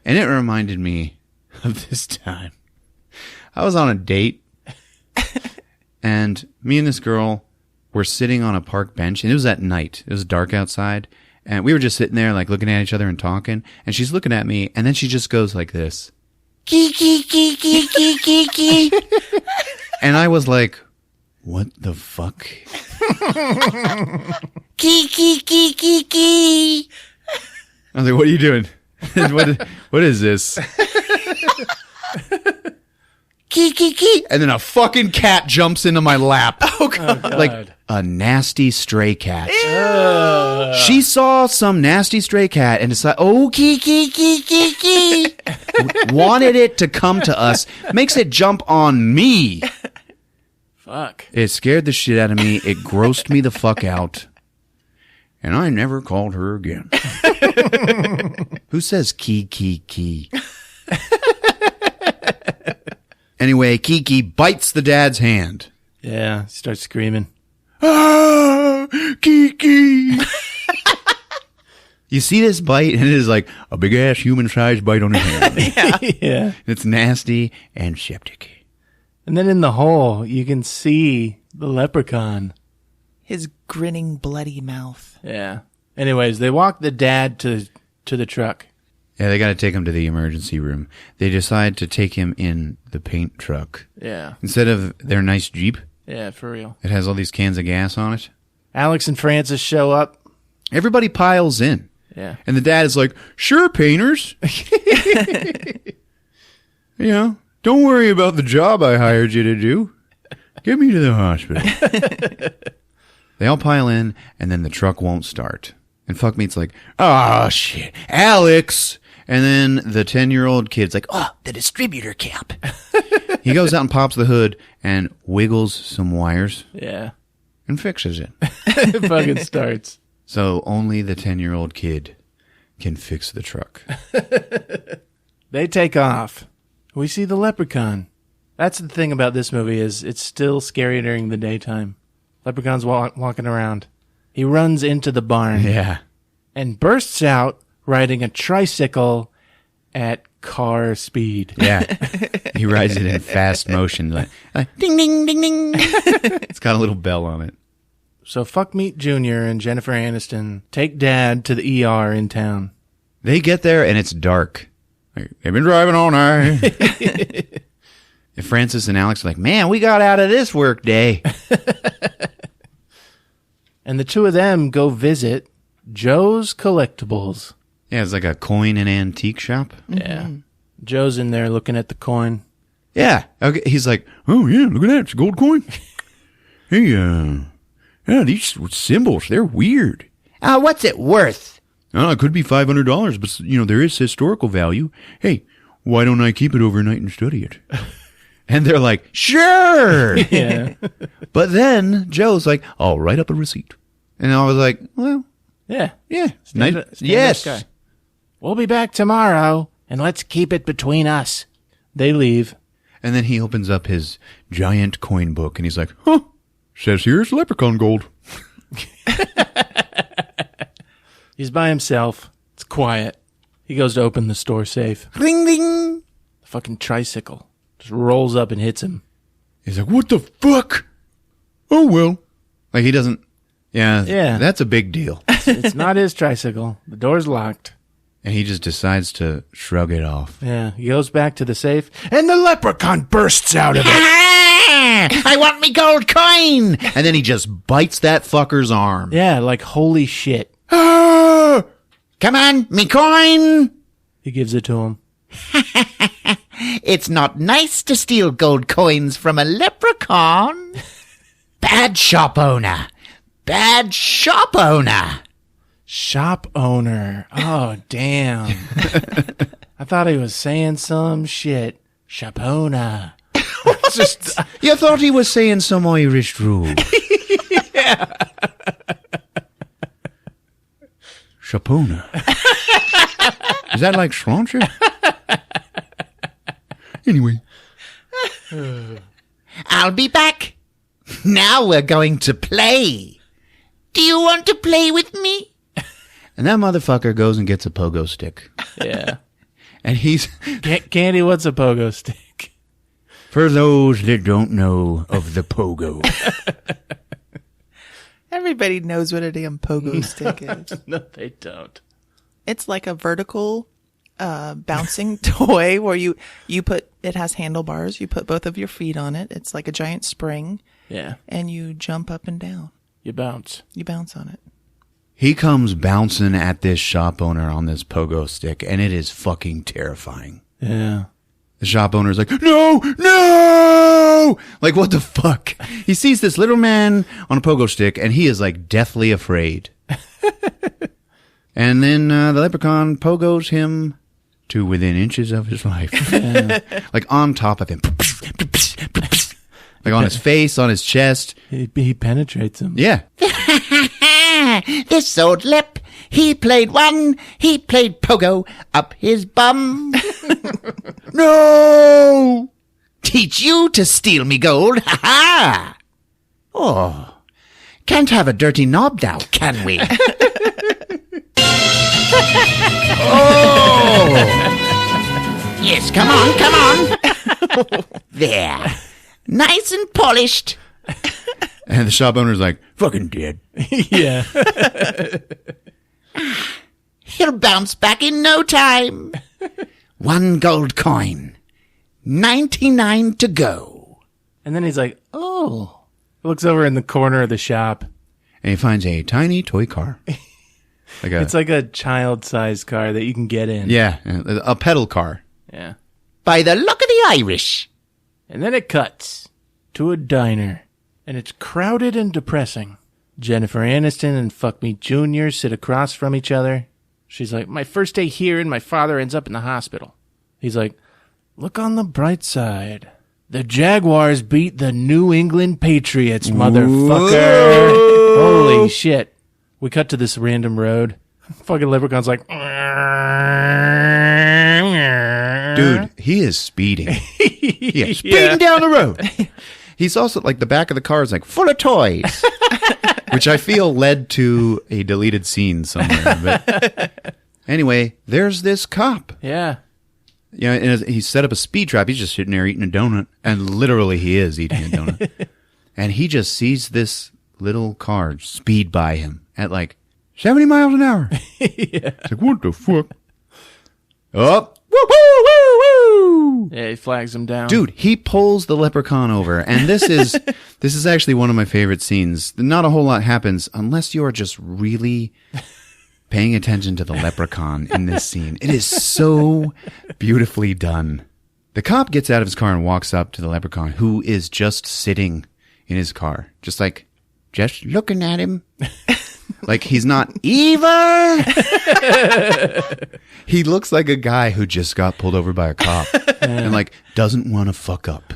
And it reminded me of this time. I was on a date, and me and this girl were sitting on a park bench, and it was at night. It was dark outside. And we were just sitting there, like, looking at each other and talking. And she's looking at me, and then she just goes like this. And I was like, what the fuck? I was like, what are you doing? What is this? And then a fucking cat jumps into my lap. Oh, God. Like a nasty stray cat. She saw some nasty stray cat and decided, oh, wanted it to come to us. Makes it jump on me. Fuck. It scared the shit out of me. It grossed me the fuck out. And I never called her again. Who says key? Anyway, Kiki bites the dad's hand. Yeah. Starts screaming. Ah, Kiki! You see this bite, and it is like a big-ass human-sized bite on his hand. Yeah. It's nasty and septic. And then in the hole, you can see the leprechaun. His grinning, bloody mouth. Yeah. Anyways, they walk the dad to the truck. Yeah, they got to take him to the emergency room. They decide to take him in the paint truck. Yeah. Instead of their nice Jeep, Yeah, for real. it has all these cans of gas on it. Alex and Francis show up. Everybody piles in. Yeah. And the dad is like, sure, painters. Don't worry about the job I hired you to do. Get me to the hospital. They all pile in, and then the truck won't start. And Fuckmeat's like, oh, shit, Alex. And then the 10-year-old kid's like, oh, the distributor cap. He goes out and pops the hood and wiggles some wires Yeah. and fixes it. It fucking starts. So only the 10-year-old kid can fix the truck. They take off. We see the leprechaun. That's the thing about this movie is it's still scary during the daytime. Leprechaun's walking around. He runs into the barn Yeah. and bursts out riding a tricycle at car speed. Yeah. He rides it in fast motion. Like ding, ding, ding, ding. It's got a little bell on it. So Fuck Meat Jr. and Jennifer Aniston take Dad to the ER in town. They get there and it's dark. Like, they've been driving all night. And Francis and Alex are like, man, we got out of this work day. And the two of them go visit Joe's Collectibles. Yeah, it's like a coin and antique shop. Yeah. Joe's in there looking at the coin. Yeah. Okay. He's like, oh, yeah, look at that. It's a gold coin. Hey, yeah, these symbols, they're weird. What's it worth? It could be $500, but, there is historical value. Hey, why don't I keep it overnight and study it? And they're like, sure. Yeah. But then Joe's like, I'll write up a receipt. And I was like, well, Yeah. yeah. Stand up Yes. guy. We'll be back tomorrow, and let's keep it between us. They leave. And then he opens up his giant coin book and he's like, huh, says here it's leprechaun gold. He's by himself. It's quiet. He goes to open the store safe. Ring, ring. The fucking tricycle just rolls up and hits him. He's like, what the fuck? Oh, well. Like he doesn't. Yeah. Yeah. That's a big deal. It's not his tricycle. The door's locked. And he just decides to shrug it off. Yeah. He goes back to the safe, and the leprechaun bursts out of it. I want me gold coin. And then he just bites that fucker's arm. Yeah, like holy shit. Ah! Come on, me coin. He gives it to him. It's not nice to steal gold coins from a leprechaun. Bad shop owner. Bad shop owner. Shop owner. Oh, damn. I thought he was saying some shit. Shop owner. Just, You thought he was saying some Irish drool. Chapona. Is that like sláinte? Anyway. I'll be back. Now we're going to play. Do you want to play with me? And that motherfucker goes and gets a pogo stick. yeah. And he's, Candy, what's a pogo stick? for those that don't know of the pogo. Everybody knows what a damn pogo stick is. No, they don't. It's like a vertical bouncing toy where you put, it has handlebars. You put both of your feet on it. It's like a giant spring. Yeah. And you jump up and down. You bounce. You bounce on it. He comes bouncing at this shop owner on this pogo stick, and it is fucking terrifying. Yeah. The shop owner's like, no, no! Like, what the fuck? He sees this little man on a pogo stick, and he is, like, deathly afraid. And then the leprechaun pogos him to within inches of his life. Like, on top of him. Like, on his face, on his chest. He penetrates him. Yeah. This old lep, he played pogo up his bum. No! Teach you to steal me gold, ha ha! Oh, can't have a dirty knob now, can we? Oh! Yes, come on. There. Nice and polished. And the shop owner's like, fucking dead. Yeah. He'll bounce back in no time. 1 gold coin. 99 to go. And then he's like, oh. He looks over in the corner of the shop. And he finds a tiny toy car. It's like a child-sized car that you can get in. Yeah, a pedal car. Yeah. By the luck of the Irish. And then it cuts to a diner. And it's crowded and depressing. Jennifer Aniston and Fuck Me Jr. sit across from each other. She's like, my first day here and my father ends up in the hospital. He's like, look on the bright side. The Jaguars beat the New England Patriots, motherfucker. Holy shit. We cut to this random road. Fucking Leprechaun's like, Dude, he is speeding. He is speeding down the road. He's also like the back of the car is like full of toys. which I feel led to a deleted scene somewhere. But anyway, there's this cop. Yeah. You know, and he set up a speed trap. He's just sitting there eating a donut, and literally he is eating a donut. And he just sees this little car speed by him at like 70 miles an hour. It's like, what the fuck? Oh, woo, woo, woo, woo. Yeah, he flags him down. Dude, he pulls the leprechaun over, and this is actually one of my favorite scenes. Not a whole lot happens unless you are just really paying attention to the leprechaun in this scene. It is so beautifully done. The cop gets out of his car and walks up to the leprechaun, who is just sitting in his car, just looking at him. Like he's not evil. He looks like a guy who just got pulled over by a cop and like doesn't want to fuck up.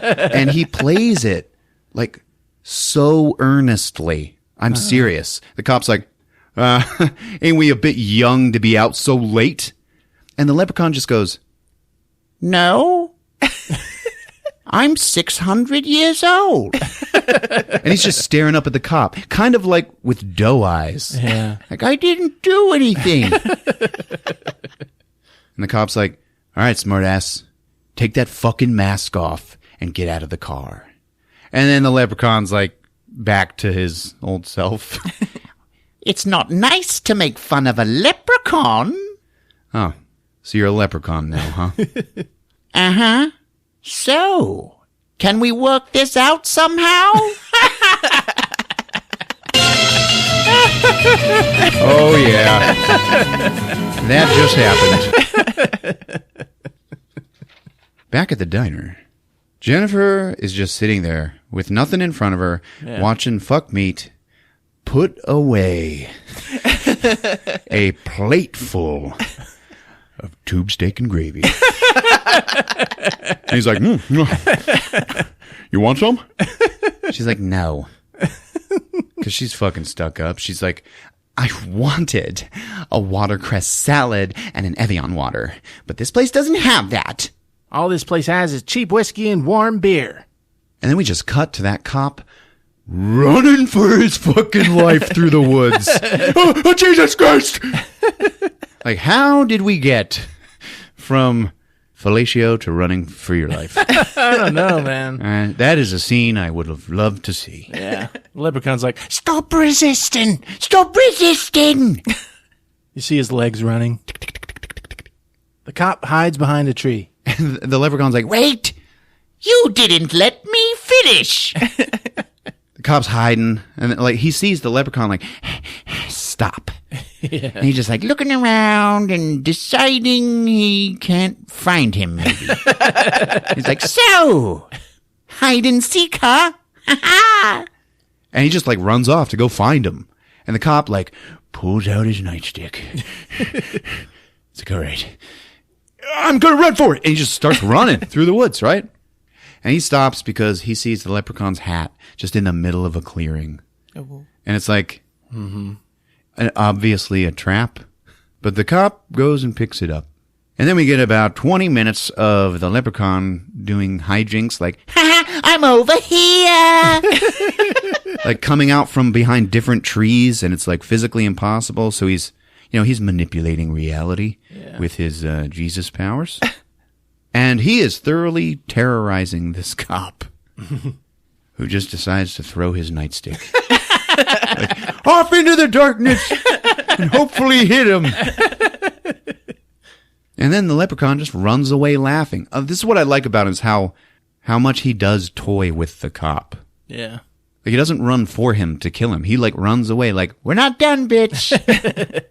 And he plays it like so earnestly. I'm serious. The cop's like, ain't we a bit young to be out so late? And the leprechaun just goes, No. I'm 600 years old. and he's just staring up at the cop, kind of like with doe eyes. Yeah. Like I didn't do anything. And the cop's like, all right, smartass, take that fucking mask off and get out of the car. And then the leprechaun's like back to his old self. It's not nice to make fun of a leprechaun. Oh, so you're a leprechaun now, huh? Uh-huh. So, can we work this out somehow? Oh, yeah. That just happened. Back at the diner, Jennifer is just sitting there with nothing in front of her, watching Fuck Meat put away a plate full of tube steak and gravy. And he's like, you want some? She's like, no. Because she's fucking stuck up. She's like, I wanted a watercress salad and an Evian water, but this place doesn't have that. All this place has is cheap whiskey and warm beer. And then we just cut to that cop running for his fucking life through the woods. Oh, Jesus Christ! Like, how did we get from fellatio to running for your life? I don't know, man. That is a scene I would have loved to see. Yeah. The leprechaun's like, Stop resisting! Stop resisting! you see his legs running. The cop hides behind a tree. And the leprechaun's like, Wait! You didn't let me finish! the cop's hiding, and like he sees the leprechaun like, stop. Yeah. And he's just like looking around and deciding he can't find him, maybe. He's like, so, hide and seek, huh? And he just like runs off to go find him. And the cop like pulls out his nightstick. It's like, all right, I'm going to run for it. And he just starts running through the woods, right? And he stops because he sees the leprechaun's hat just in the middle of a clearing. And it's like, obviously a trap. But the cop goes and picks it up. And then we get about 20 minutes of the leprechaun doing hijinks like, I'm over here! like coming out from behind different trees, and it's like physically impossible. So he's manipulating reality with his Jesus powers. And he is thoroughly terrorizing this cop who just decides to throw his nightstick like, off into the darkness and hopefully hit him. And then the leprechaun just runs away laughing. This is what I like about him, is how much he does toy with the cop. Yeah. Like, he doesn't run for him to kill him. He like runs away like, we're not done, bitch.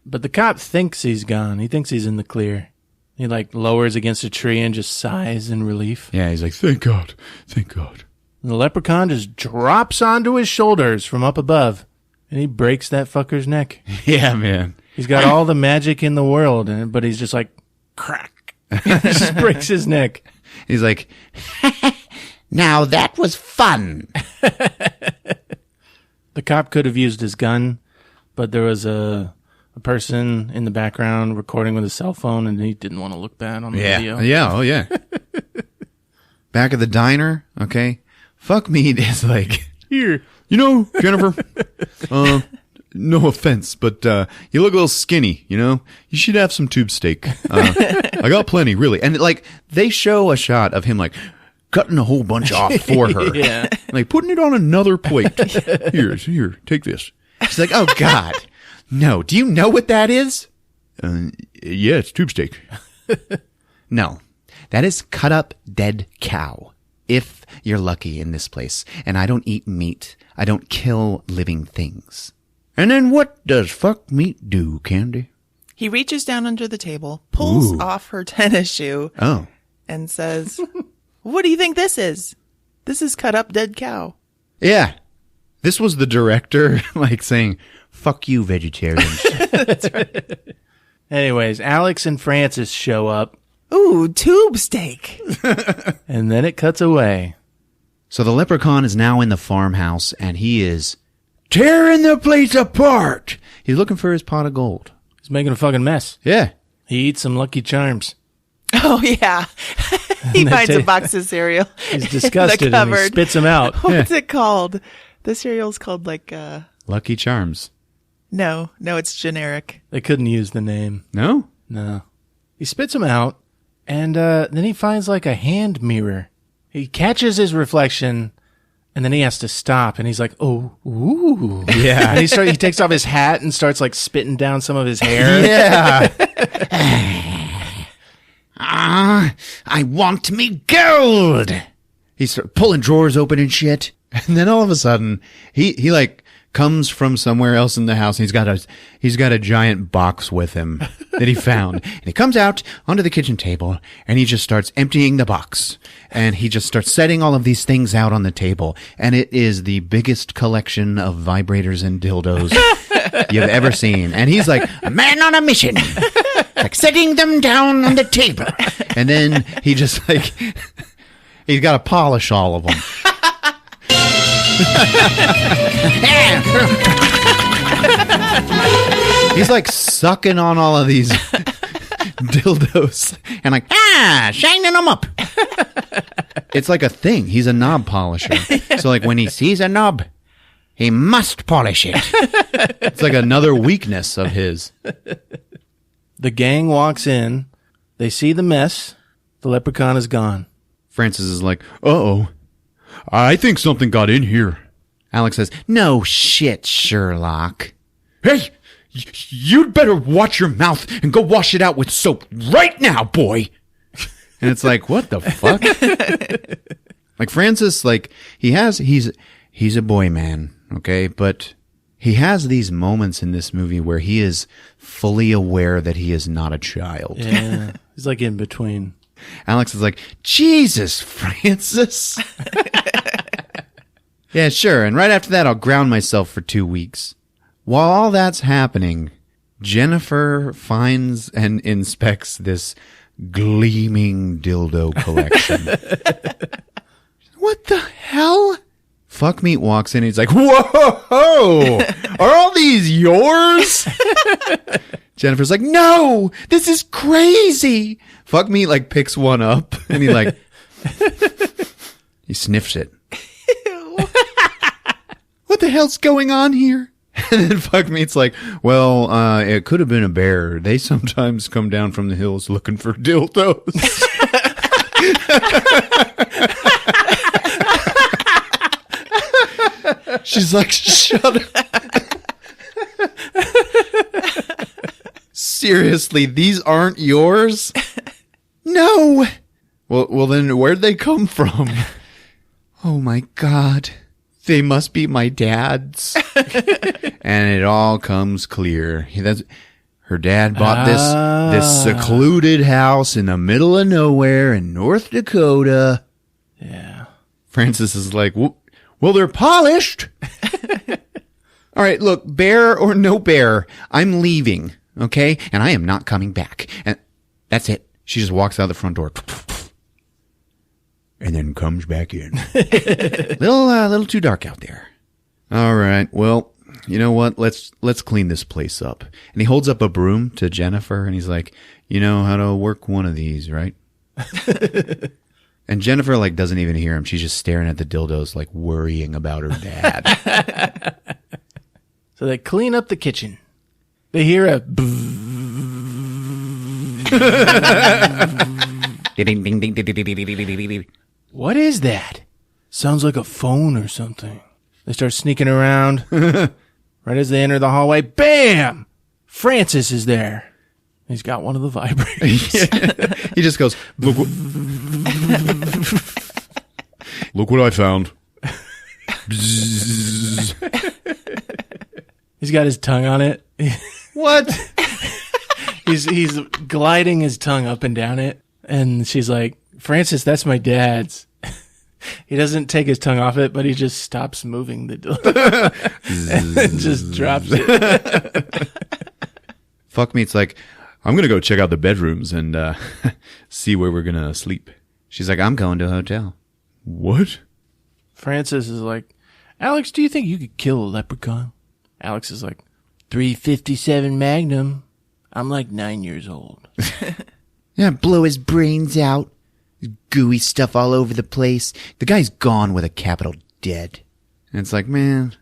But the cop thinks he's gone. He thinks he's in the clear. He like lowers against a tree and just sighs in relief. Yeah, he's like, thank God, thank God. And the leprechaun just drops onto his shoulders from up above, and he breaks that fucker's neck. Yeah, man. He's got all the magic in the world, but he's just like, crack. He just breaks his neck. He's like, Now that was fun. The cop could have used his gun, but there was a person in the background recording with a cell phone, and he didn't want to look bad on the video. Yeah, oh yeah. Back at the diner, okay? Fuck Meat is like, Here, You know, Jennifer, no offense, but you look a little skinny, you know? You should have some tube steak. I got plenty, really. And, like, they show a shot of him, like, cutting a whole bunch off for her. Yeah. Like, putting it on another plate. Here, take this. She's like, oh, God. No. Do you know what that is? Yeah, it's tube steak. No. That is cut up dead cow. If you're lucky in this place. And I don't eat meat. I don't kill living things. And then what does fuck meat do, Candy? He reaches down under the table, pulls off her tennis shoe, Oh. and says, "What do you think this is? This is cut up dead cow." Yeah. This was the director, like, saying, fuck you, vegetarians. Anyways, Alex and Francis show up, Ooh, tube steak. and then it cuts away. So the leprechaun is now in the farmhouse, and he is tearing the place apart. He's looking for his pot of gold. He's making a fucking mess. Yeah. He eats some Lucky Charms. Oh, yeah. He And they finds a take- box of cereal. He's disgusted The and he cupboard. spits them out. What's it called? The cereal's called like, Lucky Charms. no, it's generic. They couldn't use the name. No? No. He spits them out, and then he finds like a hand mirror. He catches his reflection, and then he has to stop, and he's like, oh, ooh. Yeah. And he takes off his hat and starts like spitting down some of his hair. Yeah. I want me gold. He starts pulling drawers open and shit. And then all of a sudden, he like comes from somewhere else in the house. And he's got a giant box with him that he found. And he comes out onto the kitchen table and he just starts emptying the box. And he just starts setting all of these things out on the table. And it is the biggest collection of vibrators and dildos you've ever seen. And he's like, A man on a mission. Like setting them down on the table. and then he just like, he's got to polish all of them. He's like sucking on all of these dildos and like, shining them up. it's like a thing. He's a knob polisher. So like when he sees a knob, He must polish it. it's like another weakness of his. The gang walks in. They see the mess. The leprechaun is gone. Francis is like, uh-oh, I think something got in here. Alex says, no shit, Sherlock. Hey, you'd better watch your mouth and go wash it out with soap right now, boy. And it's like, what the fuck? Like Francis, like he's a boy man, okay? But he has these moments in this movie where he is fully aware that he is not a child. Yeah. He's like in between. Alex is like, Jesus, Francis. Yeah, sure. And right after that, I'll ground myself for 2 weeks. While all that's happening, Jennifer finds and inspects this gleaming dildo collection. What the hell? Fuck Meat walks in and he's like, whoa, are all these yours? Jennifer's like, no, this is crazy. Fuck Meat like picks one up and he sniffs it. What the hell's going on here? And then Fuck Meat's like, well, it could have been a bear. They sometimes come down from the hills looking for dildos. She's like, shut up. Seriously, these aren't yours? No. Well, then where'd they come from? Oh my God. They must be my dad's. And it all comes clear. Her dad bought this secluded house in the middle of nowhere in North Dakota. Yeah. Francis is like, well, they're polished. All right, look, bear or no bear, I'm leaving, okay? And I am not coming back. And that's it. She just walks out the front door. And then comes back in. Little too dark out there. All right, well, you know what? Let's clean this place up. And he holds up a broom to Jennifer, and he's like, you know how to work one of these, right? And Jennifer, like, doesn't even hear him. She's just staring at the dildos, like, worrying about her dad. So they clean up the kitchen. They hear a what is that? Sounds like a phone or something. They start sneaking around. Right as they enter the hallway, bam! Francis is there. He's got one of the vibrators. He just goes, Look what I found. He's got his tongue on it. what? He's gliding his tongue up and down it. And she's like, Francis, that's my dad's. He doesn't take his tongue off it, but he just stops moving the dildo. And just drops it. Fuck me's like, I'm going to go check out the bedrooms and see where we're going to sleep. She's like, I'm going to a hotel. What? Francis is like, Alex, do you think you could kill a leprechaun? Alex is like, 357 Magnum. I'm like 9 years old. Yeah, blow his brains out. Gooey stuff all over the place. The guy's gone with a capital dead. And it's like, man,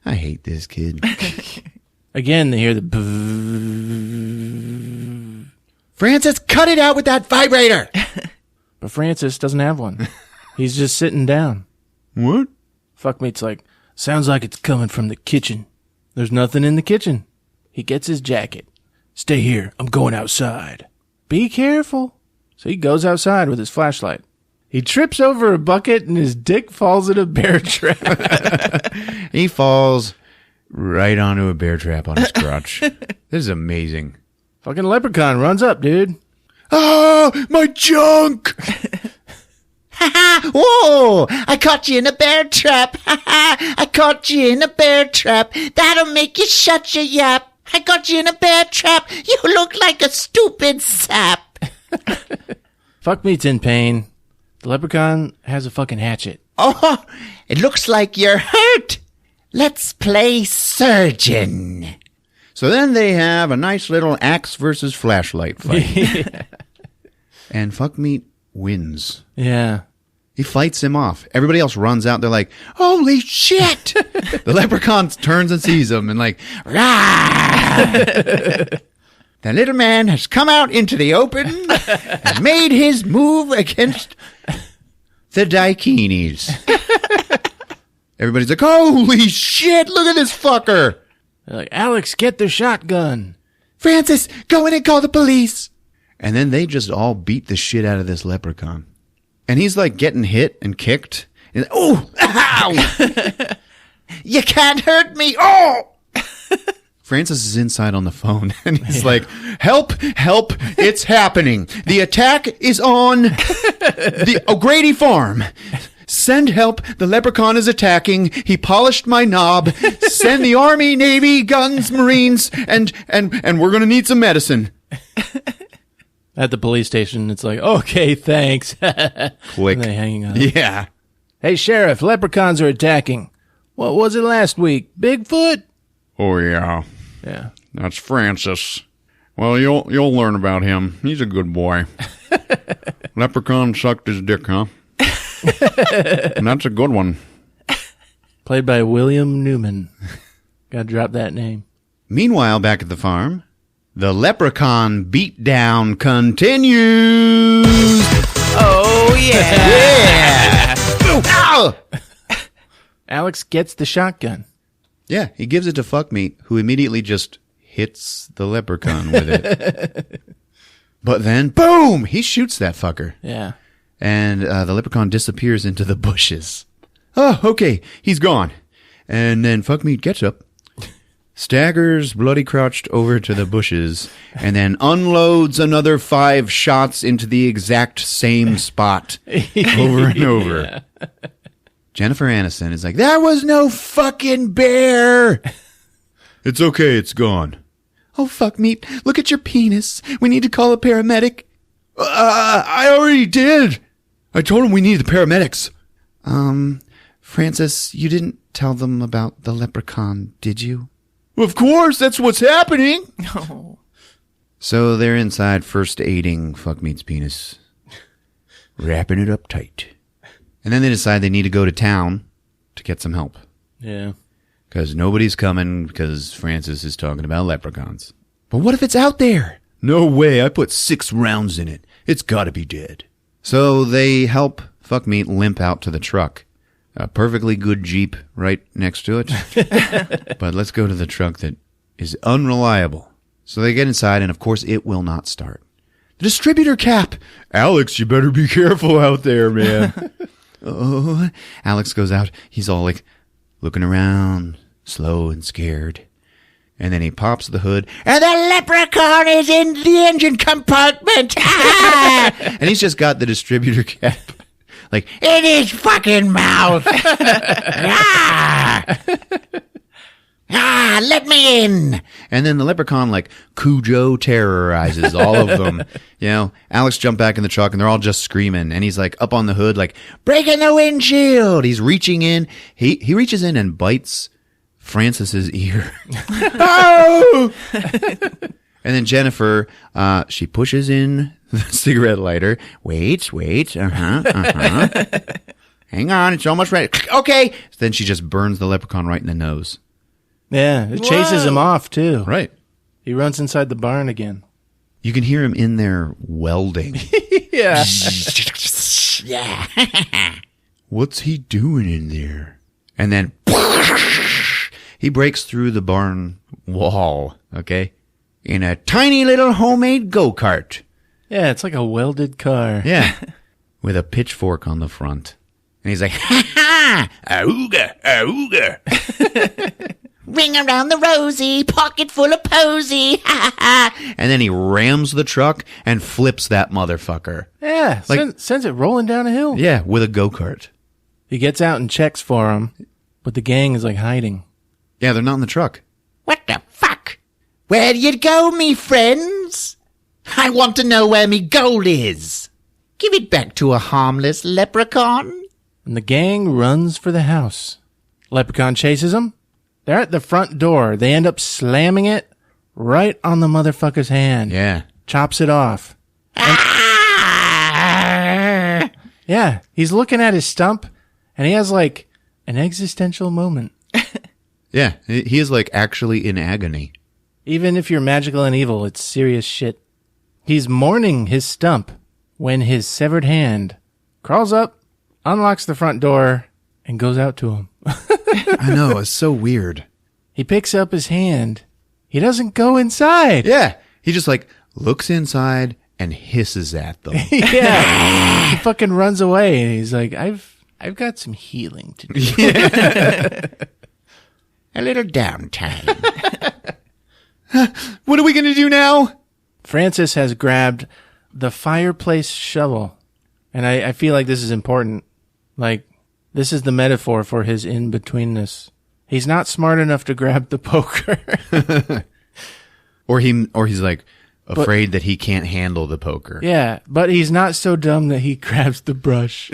I hate this kid. Again, they hear the Francis, cut it out with that vibrator. but Francis doesn't have one. He's just sitting down. What? Fuckmeat's like, sounds like it's coming from the kitchen. There's nothing in the kitchen. He gets his jacket. Stay here. I'm going outside. Be careful. So he goes outside with his flashlight. He trips over a bucket and his dick falls in a bear trap. He falls right onto a bear trap on his crotch. This is amazing. Fucking leprechaun runs up, dude. Oh, my junk! Whoa! I caught you in a bear trap. I caught you in a bear trap. That'll make you shut your yap. I got you in a bear trap. You look like a stupid sap. Fuckmeat's in pain. The leprechaun has a fucking hatchet. Oh, it looks like you're hurt. Let's play surgeon. So then they have a nice little axe versus flashlight fight. And Fuckmeat wins. Yeah. He fights him off. Everybody else runs out. They're like, holy shit! The leprechaun turns and sees him and like, rah! The little man has come out into the open and made his move against the Dakinis. Everybody's like, holy shit, look at this fucker! They're like, Alex, get the shotgun. Francis, go in and call the police. And then they just all beat the shit out of this leprechaun. And he's like getting hit and kicked. And, oh, ow! You can't hurt me. Oh! Francis is inside on the phone, and he's like, help, help, it's happening. The attack is on the O'Grady farm. Send help, the leprechaun is attacking. He polished my knob. Send the army, navy, guns, marines, and we're going to need some medicine. At the police station, it's like, okay, thanks. Click. And they hang up. Yeah. Hey, Sheriff, leprechauns are attacking. What was it last week? Bigfoot? Oh, yeah. Yeah. That's Francis. Well, you'll learn about him. He's a good boy. Leprechaun sucked his dick, huh? And that's a good one. Played by William Newman. Gotta drop that name. Meanwhile, back at the farm, the leprechaun beatdown continues. Oh, yeah. Ow! Alex gets the shotgun. Yeah, he gives it to Fuckmeat, who immediately just hits the leprechaun with it. But then, boom! He shoots that fucker. Yeah. And the leprechaun disappears into the bushes. Oh, okay, he's gone. And then Fuckmeat gets up, staggers bloody crouched over to the bushes, and then unloads another 5 shots into the exact same spot over and over. Yeah. Jennifer Aniston is like, that was no fucking bear. It's okay, it's gone. Oh, Fuckmeat, look at your penis. We need to call a paramedic. I already did. I told him we needed the paramedics. Francis, you didn't tell them about the leprechaun, did you? Of course, that's what's happening. No. So they're inside first aiding Fuckmeat's penis. wrapping it up tight. And then they decide they need to go to town to get some help. Yeah. Because nobody's coming because Francis is talking about leprechauns. But what if it's out there? No way, I put 6 rounds in it. It's gotta be dead. So they help Fuckmeat limp out to the truck. A perfectly good Jeep right next to it. But let's go to the truck that is unreliable. So they get inside, and of course it will not start. The distributor cap! Alex, you better be careful out there, man. Oh, Alex goes out. He's all like looking around, slow and scared. And then he pops the hood, and the leprechaun is in the engine compartment. And he's just got the distributor cap, like, in his fucking mouth. Let me in. And then the leprechaun, like, Cujo terrorizes all of them. You know, Alex jumped back in the truck, and they're all just screaming. And he's, like, up on the hood, like, breaking the windshield. He's reaching in. He reaches in and bites Francis's ear. Oh! And then Jennifer, she pushes in the cigarette lighter. Wait. Hang on, it's almost ready. Okay. Then she just burns the leprechaun right in the nose. Yeah, it chases him off, too. Right. He runs inside the barn again. You can hear him in there welding. Yeah. What's he doing in there? And then he breaks through the barn wall, okay? In a tiny little homemade go-kart. Yeah, it's like a welded car. Yeah. With a pitchfork on the front. And he's like, ha-ha! Auga! Auga! Ring around the rosy, pocket full of posy, ha ha! And then he rams the truck and flips that motherfucker. Yeah, Like- sends it rolling down a hill. Yeah, with a go-kart. He gets out and checks for him, but the gang is like hiding. Yeah, they're not in the truck. What the fuck? Where you go, me friends? I want to know where me gold is. Give it back to a harmless leprechaun. And the gang runs for the house. Leprechaun chases them. They're at the front door. They end up slamming it right on the motherfucker's hand. Yeah. Chops it off. Yeah, he's looking at his stump, and he has like an existential moment. Yeah, he is like actually in agony. Even if you're magical and evil, it's serious shit. He's mourning his stump when his severed hand crawls up, unlocks the front door, and goes out to him. I know, it's so weird. He picks up his hand. He doesn't go inside. Yeah, he just like looks inside and hisses at them. Yeah. He fucking runs away, and he's like, I've got some healing to do. A little downtime. What are we gonna do now? Francis has grabbed the fireplace shovel. And I feel like this is important. Like, this is the metaphor for his in-betweenness. He's not smart enough to grab the poker. Or he's like afraid that he can't handle the poker. Yeah, but he's not so dumb that he grabs the brush.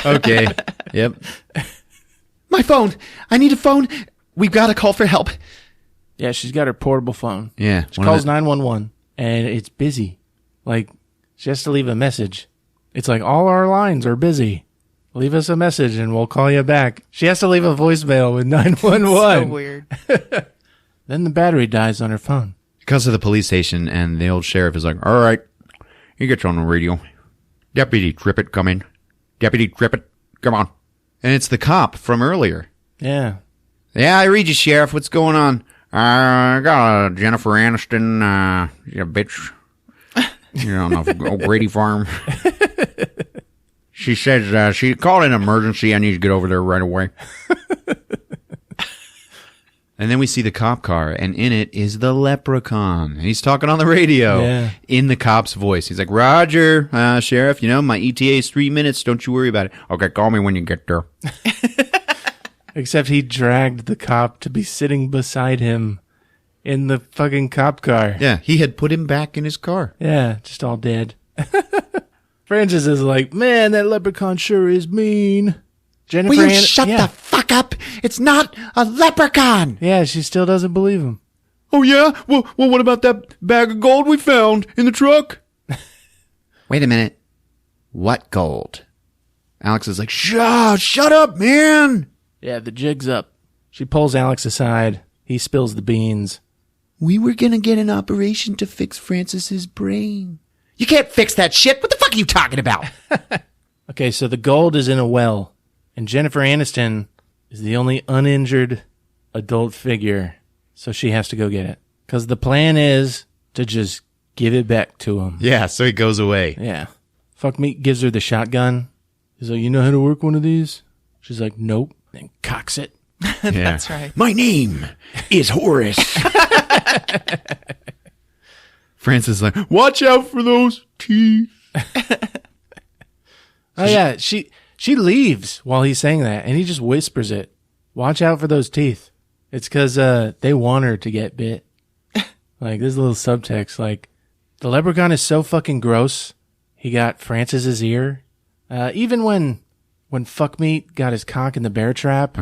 Okay. Yep. My phone. I need a phone. We've got to call for help. Yeah, she's got her portable phone. Yeah. She calls 911, and it's busy. Like, she has to leave a message. It's like, all our lines are busy. Leave us a message, and we'll call you back. She has to leave a voicemail with 911. So weird. Then the battery dies on her phone. He comes to the police station, and the old sheriff is like, all right, you get on the radio. Deputy Trippett, come in. Deputy Trippett, come on. And it's the cop from earlier. Yeah. Yeah, I read you, Sheriff. What's going on? I got a Jennifer Aniston, you bitch. You don't know, O'Grady Farm. She says she called an emergency. I need to get over there right away. And then we see the cop car, and in it is the leprechaun. And he's talking on the radio in the cop's voice. He's like, Roger, Sheriff, you know, my ETA is 3 minutes. Don't you worry about it. Okay, call me when you get there. Except he dragged the cop to be sitting beside him in the fucking cop car. Yeah, he had put him back in his car. Yeah, just all dead. Francis is like, man, that leprechaun sure is mean. Jennifer Will you shut the fuck up? It's not a leprechaun. Yeah, she still doesn't believe him. Oh, yeah? Well, what about that bag of gold we found in the truck? Wait a minute. What gold? Alex is like, shut up, man. Yeah, the jig's up. She pulls Alex aside. He spills the beans. We were gonna get an operation to fix Francis's brain. You can't fix that shit. What the fuck are you talking about? Okay, so the gold is in a well, and Jennifer Aniston is the only uninjured adult figure, so she has to go get it. Because the plan is to just give it back to him. Yeah, so he goes away. Yeah. Fuck Meat gives her the shotgun. He's like, you know how to work one of these? She's like, nope. Then cocks it. That's right. My name is Horace. Francis is like, watch out for those teeth. Oh yeah, she leaves while he's saying that, and he just whispers it. Watch out for those teeth. It's because they want her to get bit. Like, there's a little subtext. Like, the leprechaun is so fucking gross. He got Francis's ear. Even when Fuck Meat got his cock in the bear trap,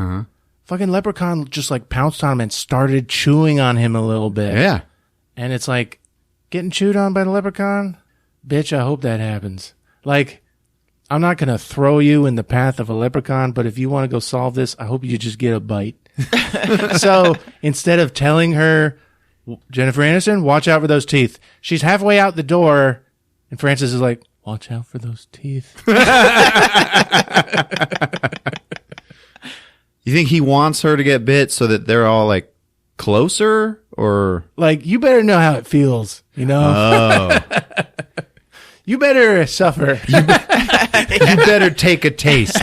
fucking leprechaun just like pounced on him and started chewing on him a little bit. Yeah. And it's like, getting chewed on by the leprechaun? Bitch, I hope that happens. Like, I'm not going to throw you in the path of a leprechaun, but if you want to go solve this, I hope you just get a bite. So instead of telling her, Jennifer Aniston, watch out for those teeth, she's halfway out the door, and Francis is like, watch out for those teeth. You think he wants her to get bit so that they're all like closer, or Like, you better know how it feels, you know? oh, You better suffer. you better take a taste.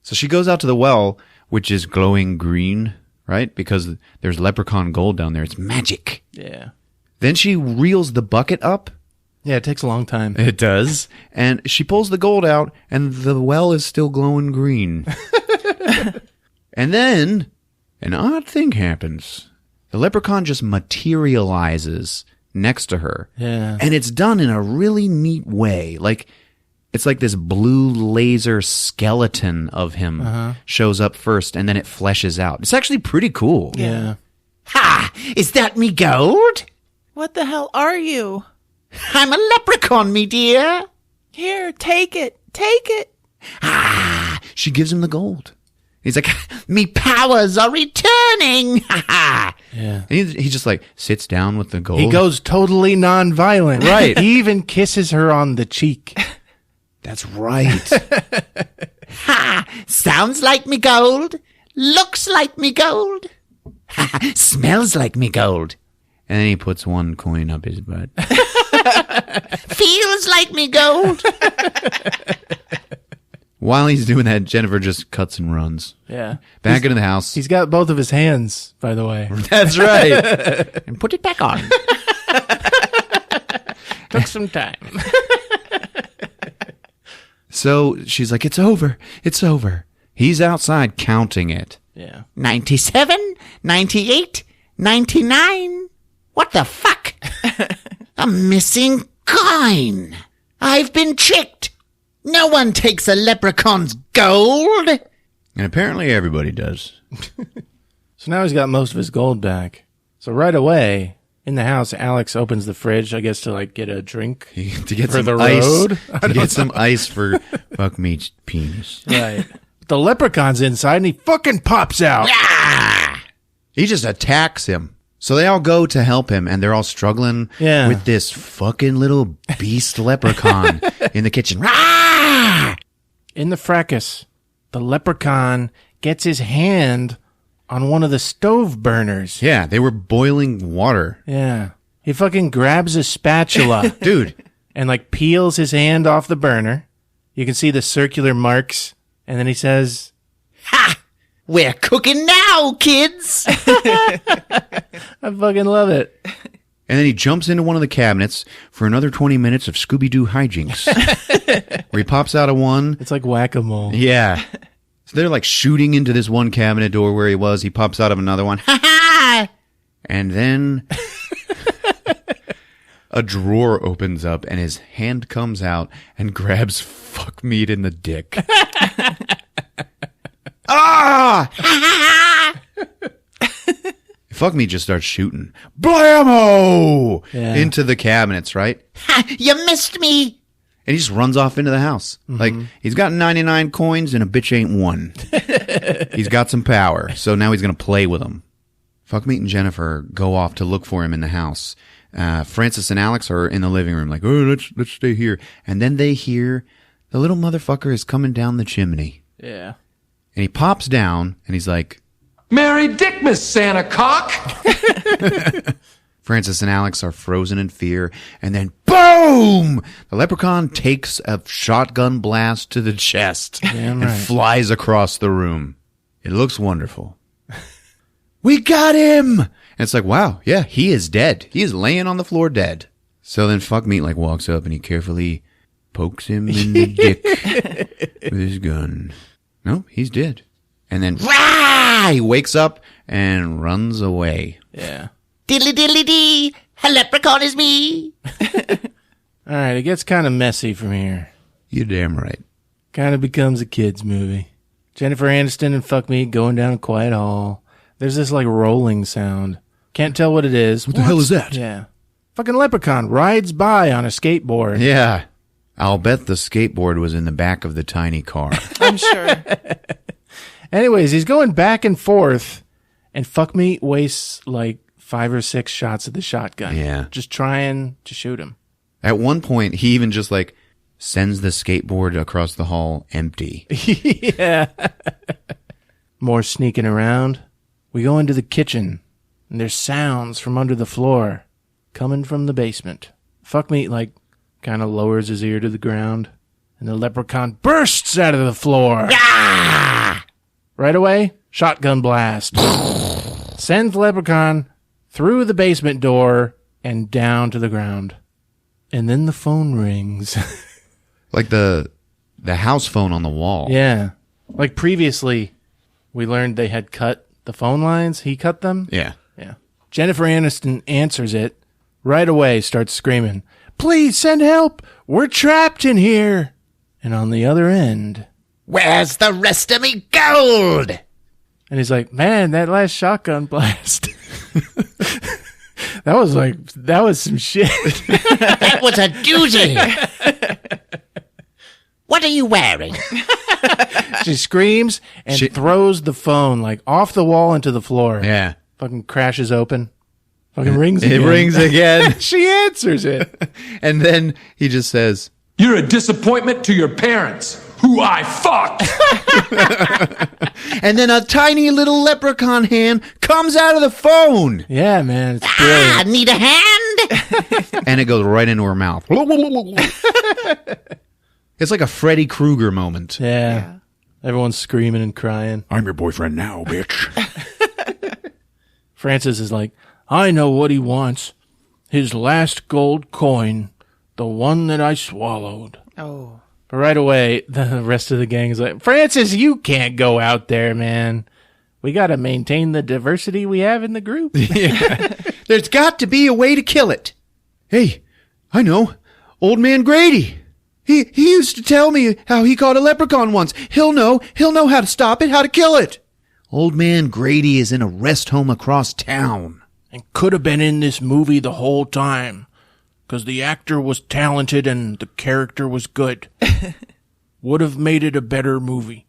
So she goes out to the well, which is glowing green, right? Because there's leprechaun gold down there. It's magic. Yeah. Then she reels the bucket up. Yeah, it takes a long time. It does. And she pulls the gold out, and the well is still glowing green. And then an odd thing happens. The leprechaun just materializes next to her. Yeah. And it's done in a really neat way. Like, it's like this blue laser skeleton of him shows up first, and then it fleshes out. It's actually pretty cool. Yeah. Ha! Is that me gold? What the hell are you? I'm a leprechaun, me dear. Here, take it. Take it. She gives him the gold. He's like, Me powers are returning. Ha ha! Yeah. and he just like sits down with the gold. He goes totally non-violent. Right. He even kisses her on the cheek. That's right. Ha! Sounds like me gold. Looks like me gold. Ha ha! Smells like me gold. And then he puts one coin up his butt. Feels like me gold. While he's doing that, Jennifer just cuts and runs. Yeah. Back into the house. He's got both of his hands, by the way. That's right. And put it back on. Took some time. So she's like, it's over. It's over. He's outside counting it. Yeah. 97, 98, 99. What the fuck? A missing coin. I've been tricked. No one takes a leprechaun's gold. And apparently everybody does. So now he's got most of his gold back. So right away, in the house, Alex opens the fridge, I guess, to like get a drink. To get For some the ice. road? To get some ice for Fuck Meat's penis. Right. The leprechaun's inside and he fucking pops out. He just attacks him. So they all go to help him, and they're all struggling Yeah. with this fucking little beast leprechaun in the kitchen. In the fracas, the leprechaun gets his hand on one of the stove burners. Yeah, they were boiling water. Yeah. He fucking grabs a spatula Dude, and like peels his hand off the burner. You can see the circular marks. And then he says, Ha! We're cooking now, kids. I fucking love it. and then he jumps into one of the cabinets for another 20 minutes of Scooby-Doo hijinks. Where he pops out of one. It's like whack-a-mole. Yeah. So they're like shooting into this one cabinet door where he was. He pops out of another one. Ha ha! And then a drawer opens up and his hand comes out and grabs Fuck Meat in the dick. Fuck Me just starts shooting. Blammo! Yeah. Into the cabinets, right? Ha! You missed me! And he just runs off into the house. Like, he's got 99 coins and a bitch ain't one. He's got some power, so now he's going to play with them. Fuck Meat and Jennifer go off to look for him in the house. Francis and Alex are in the living room like, oh, let's stay here. And then they hear the little motherfucker is coming down the chimney. Yeah. And he pops down and he's like, Merry Dickmas, Santa Cock! Francis and Alex are frozen in fear, and then boom! The leprechaun takes a shotgun blast to the chest and flies across the room. It looks wonderful. We got him! And it's like, wow, yeah, he is dead. He is laying on the floor dead. So then Fuck Meat like walks up and he carefully pokes him in the dick with his gun. No, he's dead. And then rah! He wakes up and runs away. Yeah. Diddly diddly dee! A leprechaun is me! All right, it gets kind of messy from here. You're damn right. Kind of becomes a kid's movie. Jennifer Aniston and Fuck Me going down a quiet hall. There's this like rolling sound. Can't tell what it is. What the hell is that? Yeah. Fucking leprechaun rides by on a skateboard. Yeah. I'll bet the skateboard was in the back of the tiny car. I'm sure. Anyways, he's going back and forth, and Fuck Me wastes like 5 or 6 shots of the shotgun. Yeah. Just trying to shoot him. At one point, he even just like sends the skateboard across the hall empty. Yeah. More sneaking around. We go into the kitchen, and there's sounds from under the floor coming from the basement. Fuck Me, like, kind of lowers his ear to the ground, and the leprechaun bursts out of the floor. Ah! Right away, shotgun blast. Sends the leprechaun through the basement door and down to the ground. And then the phone rings. Like the house phone on the wall. Yeah. Like previously, we learned they had cut the phone lines. He cut them. Yeah. Yeah. Jennifer Aniston answers it right away, starts screaming, "Please send help! We're trapped in here!" And on the other end, Where's the rest of me gold? and he's like, "Man, that last shotgun blast. That was some shit." That was a doozy! What are you wearing? She screams and throws the phone like off the wall into the floor. Yeah. Fucking crashes open. Fucking rings It again. rings again. She answers it. And then he just says, You're a disappointment to your parents, who I fucked! and then a tiny little leprechaun hand comes out of the phone. Yeah, man. It's brilliant. Ah, need a hand? And it goes right into her mouth. It's like a Freddy Krueger moment. Yeah. Everyone's screaming and crying. I'm your boyfriend now, bitch. Francis is like, "I know what he wants. His last gold coin. The one that I swallowed." Oh. But right away, the rest of the gang is like, "Francis, you can't go out there, man. We got to maintain the diversity we have in the group." There's got to be a way to kill it. Hey, I know. Old Man Grady. He used to tell me how he caught a leprechaun once. He'll know how to stop it, how to kill it. Old Man Grady is in a rest home across town. And could have been in this movie the whole time, because the actor was talented and the character was good. Would have made it a better movie.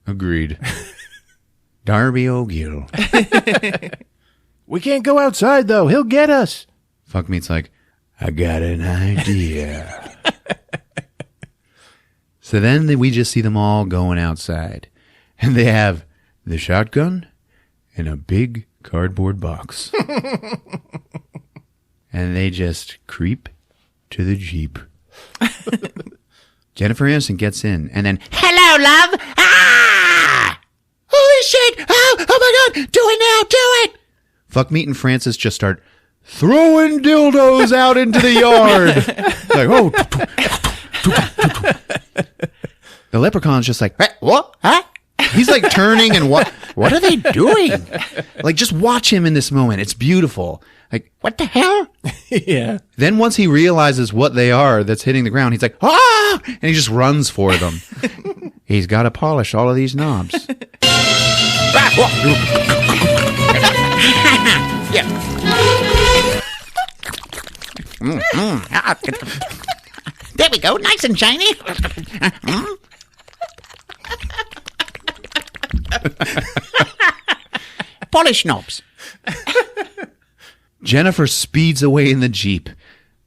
Agreed. Darby O'Gill. We can't go outside, though. He'll get us. Fuck Meat's like, I got an idea. So then we just see them all going outside. And they have the shotgun in a big cardboard box. And they just creep to the Jeep. Jennifer Aniston gets in and then, Hello, love! Ah! holy shit! Oh my god! Do it now! Do it! Fuck Meat and Francis just start throwing dildos out into the yard. Like, oh. The leprechaun's just like, What? Huh? he's like turning and what are they doing? Like, just watch him in this moment. It's beautiful. Like, What the hell? Yeah. then once he realizes what they are that's hitting the ground, he's like, ah! And he just runs for them. He's got to polish all of these knobs. you. There we go, nice and shiny. Polish knobs. Jennifer speeds away in the Jeep.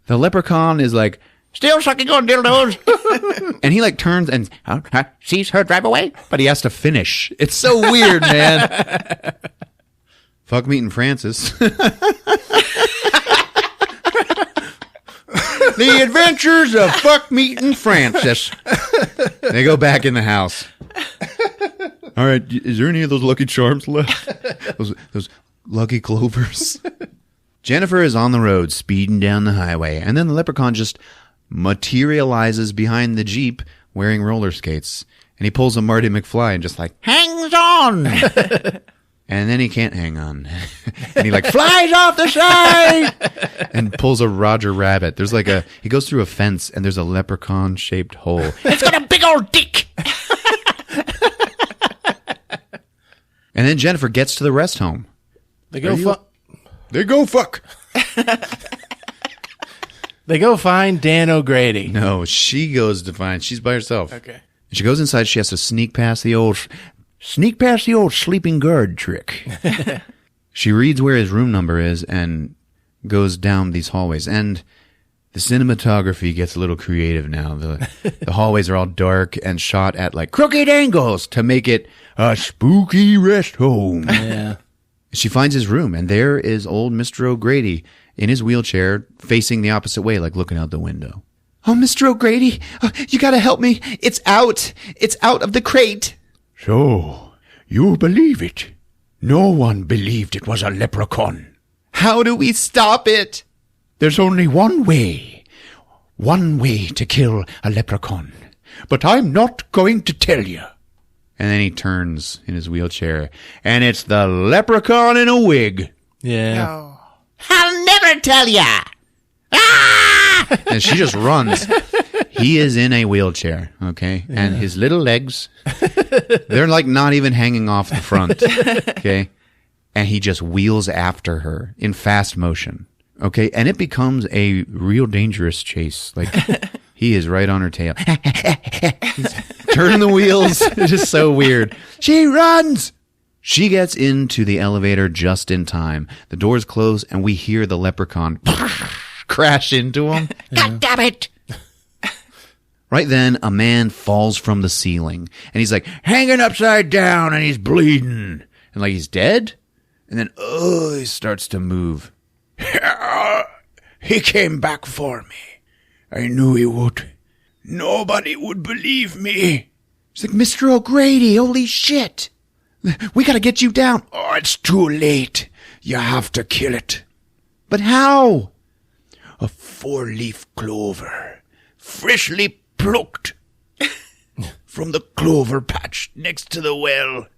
The leprechaun is like, Still sucking on dildos. and he like turns and Sees her drive away. but he has to finish. It's so weird, man. Fuck meeting Francis. The Adventures of Fuck Meeting Francis. They go back in the house. All right, is there any of those Lucky Charms left? Those Lucky Clovers. Jennifer is on the road, speeding down the highway, and then the leprechaun just materializes behind the Jeep wearing roller skates. And he pulls a Marty McFly and just like, Hangs on. and then he can't hang on. And he like flies off the side and pulls a Roger Rabbit. There's like he goes through a fence and there's a leprechaun shaped hole. It's got a big old dick. And then Jennifer gets to the rest home. They go They go fuck. They go find Dan O'Grady. No, she goes to find. She's by herself. Okay. She goes inside. She has to sneak past the old sleeping guard trick. She reads where his room number is and goes down these hallways. And the cinematography gets a little creative now. The hallways are all dark and shot at like crooked angles to make it a spooky rest home. Yeah. She finds his room, and there is old Mr. O'Grady in his wheelchair, facing the opposite way, like looking out the window. Oh, Mr. O'Grady, you gotta help me. It's out. It's out of the crate. So, you believe it? No one believed it was a leprechaun. How do we stop it? There's only one way. One way to kill a leprechaun. But I'm not going to tell you. And then he turns in his wheelchair, and it's the leprechaun in a wig. Yeah. I'll never tell ya. Ah! And she just runs. He is in a wheelchair, okay? Yeah. And his little legs, they're like not even hanging off the front, okay? And he just wheels after her in fast motion, okay? And it becomes a real dangerous chase. Like, he is right on her tail. He's turning the wheels. It's just so weird. She runs. She gets into the elevator just in time. The doors close, and we hear the leprechaun crash into him. God damn it. Right then, a man falls from the ceiling, and he's like Hanging upside down and he's bleeding. and like he's dead. And then, he starts to move. He came back for me. I knew he would. Nobody would believe me. He's like, Mr. O'Grady, holy shit. We gotta get you down. Oh, it's too late. You have to kill it. But how? A 4-leaf clover, freshly plucked from the clover patch next to the well.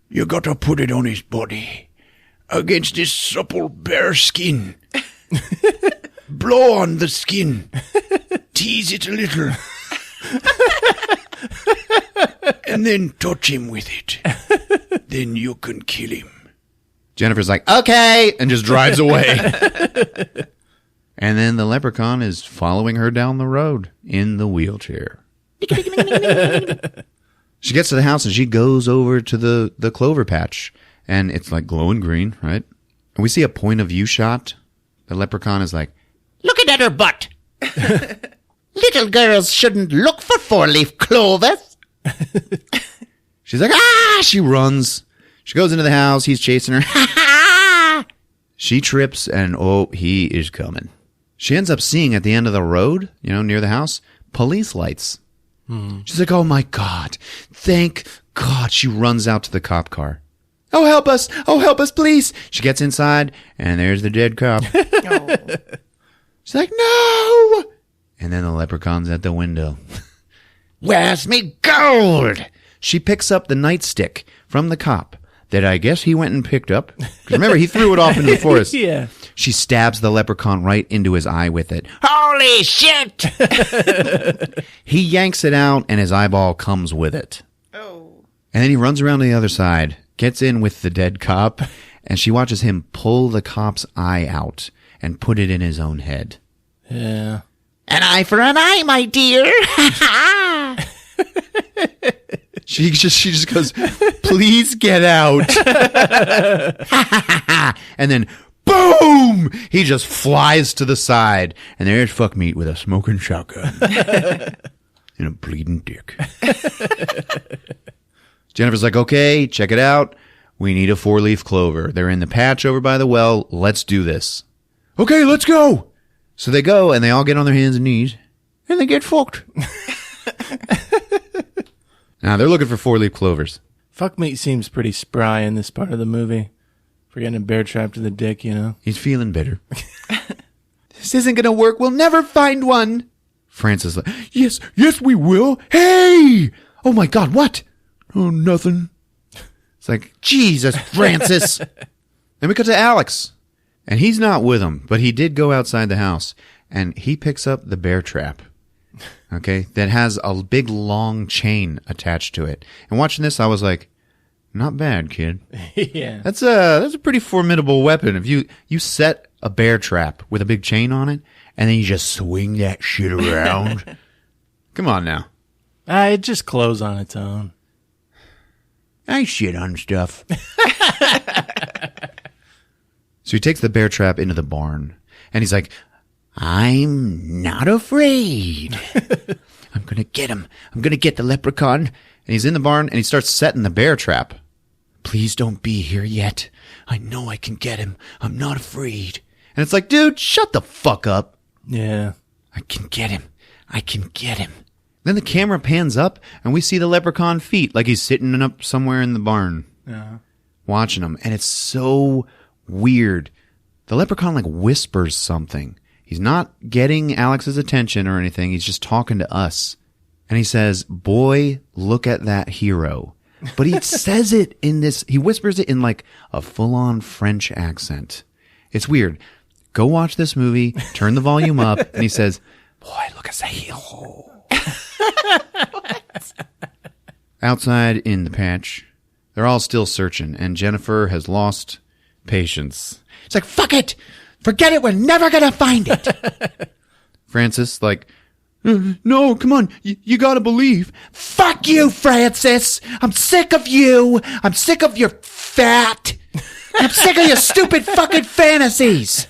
You gotta put it on his body, against his supple bare skin. Blow on the skin, tease it a little, and then touch him with it. Then you can kill him. Jennifer's like, okay, and just drives away. And then the leprechaun is following her down the road in the wheelchair. She gets to the house and she goes over to the clover patch, and it's like glowing green, right? And we see a point of view shot. The leprechaun is like, Looking at her butt. Little girls shouldn't look for 4-leaf clovers. she's like, ah! She runs. She goes into the house. He's chasing her. She trips, and he is coming. She ends up seeing at the end of the road, near the house, police lights. She's like, oh my God. Thank God. She runs out to the cop car. Oh, help us. Oh, help us, please. She gets inside, and there's the dead cop. She's like, no. And then the leprechaun's at the window. Where's me gold? She picks up the nightstick from the cop that I guess he went and picked up. 'Cause remember, he threw it off into the forest. Yeah. She stabs the leprechaun right into his eye with it. Holy shit! He yanks it out, and his eyeball comes with it. Oh. And then he runs around to the other side, gets in with the dead cop, and she watches him pull the cop's eye out and put it in his own head. Yeah. An eye for an eye, my dear. She just goes, please get out. And then, boom! He just flies to the side. And there's fuck meat with a smoking shotgun. And a bleeding dick. Jennifer's like, okay, check it out. We need a 4-leaf clover. They're in the patch over by the well. Let's do this. Okay, let's go. So they go, and they all get on their hands and knees. And they get fucked. Now, they're looking for 4-leaf clovers. Fuck meat seems pretty spry in this part of the movie. For getting a bear trapped to the dick, you know? He's feeling bitter. This isn't going to work. We'll never find one. Francis like, yes, we will. Hey! Oh my God, what? Oh, nothing. It's like, Jesus, Francis. Then we cut to Alex. And he's not with him, but he did go outside the house. And he picks up the bear trap. Okay, that has a big long chain attached to it. And watching this, I was like, not bad, kid. Yeah. That's a pretty formidable weapon. If you set a bear trap with a big chain on it, and then you just swing that shit around. Come on now. It just closed on its own. I shit on stuff. So he takes the bear trap into the barn, and he's like, I'm not afraid. I'm going to get him. I'm going to get the leprechaun. And he's in the barn, and he starts setting the bear trap. Please don't be here yet. I know I can get him. I'm not afraid. And it's like, dude, shut the fuck up. Yeah. I can get him. I can get him. Then the camera pans up, and we see the leprechaun feet, like he's sitting up somewhere in the barn. Yeah. Watching him. And it's so weird. The leprechaun, like, whispers something. He's not getting Alex's attention or anything. He's just talking to us. And he says, boy, look at that hero. But he says it in this, he whispers it in like a full-on French accent. It's weird. Go watch this movie, turn the volume up, and he says, boy, look at that hero. Outside in the patch, they're all still searching, and Jennifer has lost patience. It's like, fuck it! Forget it, we're never gonna find it! Francis, like, no, come on, you gotta believe. Fuck you, Francis! I'm sick of you! I'm sick of your fat! I'm sick of your stupid fucking fantasies!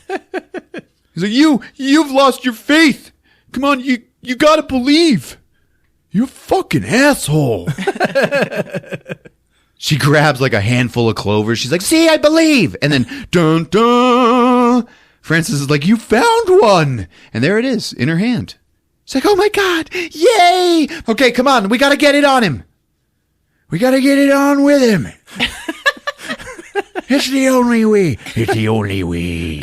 He's like, you've lost your faith! Come on, you gotta believe! You fucking asshole! She grabs like a handful of clovers. She's like, see, I believe! And then, dun dun! Francis is like, you found one! And there it is, in her hand. She's like, oh my God, yay! Okay, come on, we gotta get it on him. We gotta get it on with him. It's the only way. It's the only way.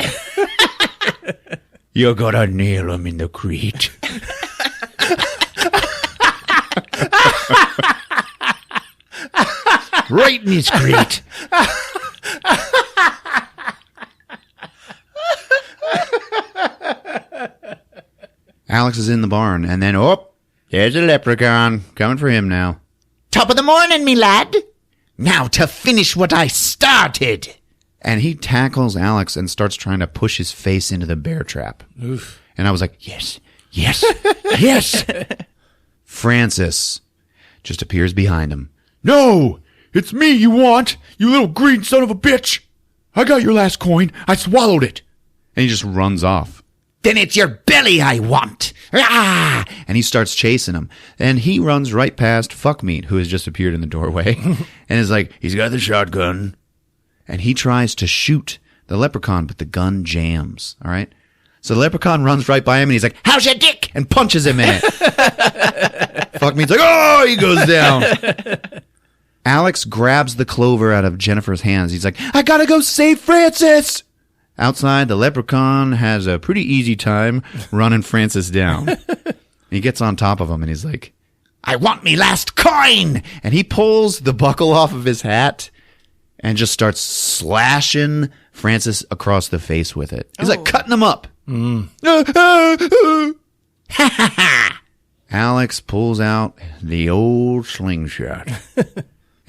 You gotta nail him in the crate. Right in his crate. Alex is in the barn, and then, oh, there's a leprechaun. Coming for him now. Top of the morning, me lad. Now to finish what I started. And he tackles Alex and starts trying to push his face into the bear trap. Oof. And I was like, yes, yes, yes. Francis just appears behind him. No! It's me you want, you little green son of a bitch! I got your last coin. I swallowed it. And he just runs off. Then it's your belly I want. Ah! And he starts chasing him. And he runs right past Fuckmeat, who has just appeared in the doorway. And is like, he's got the shotgun. And he tries to shoot the leprechaun, but the gun jams. All right? So the leprechaun runs right by him, and he's like, how's your dick? And punches him in it. Fuckmeat's like, oh, he goes down. Alex grabs the clover out of Jennifer's hands. He's like, I gotta go save Francis. Outside, the leprechaun has a pretty easy time running Francis down. He gets on top of him, and he's like, I want me last coin. and he pulls the buckle off of his hat and just starts slashing Francis across the face with it. He's like cutting him up. Alex pulls out the old slingshot.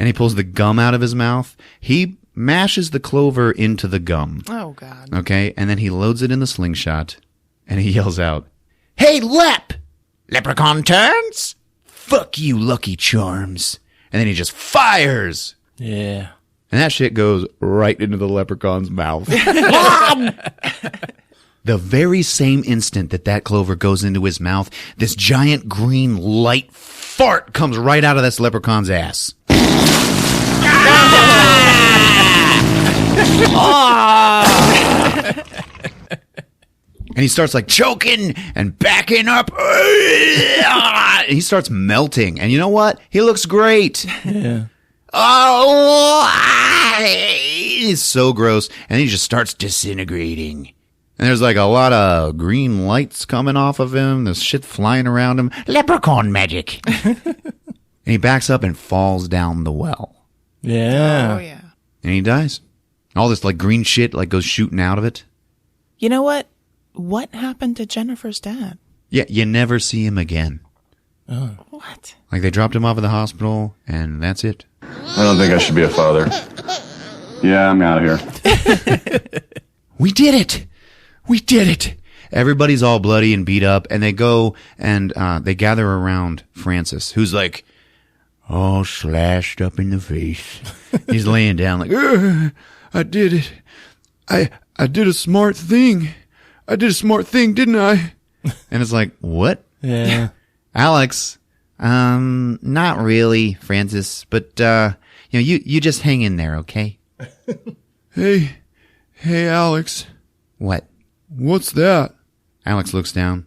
and he pulls the gum out of his mouth. He mashes the clover into the gum. Oh, God. Okay, and then he loads it in the slingshot, and he yells out, Hey, Lep! Leprechaun turns? Fuck you, Lucky Charms. and then he just fires. Yeah. And that shit goes right into the leprechaun's mouth. The very same instant that clover goes into his mouth, this giant green light fart comes right out of this leprechaun's ass. And he starts like choking and backing up. And he starts melting. And you know what? He looks great. Yeah. Oh, it's so gross. And he just starts disintegrating. And there's like a lot of green lights coming off of him. There's shit flying around him. Leprechaun magic. And he backs up and falls down the well. Yeah. Oh, yeah. And he dies. All this like green shit like goes shooting out of it. You know what? What happened to Jennifer's dad? Yeah, you never see him again. What? Like they dropped him off at the hospital and that's it. I don't think I should be a father. Yeah, I'm out of here. We did it! We did it! Everybody's all bloody and beat up, and they go and they gather around Francis, who's like, all slashed up in the face. He's laying down like, I did it. I did a smart thing. I did a smart thing, didn't I? And it's like, what? Yeah. Alex, not really, Francis, but, you just hang in there, okay? Hey, Alex. What? What's that? Alex looks down,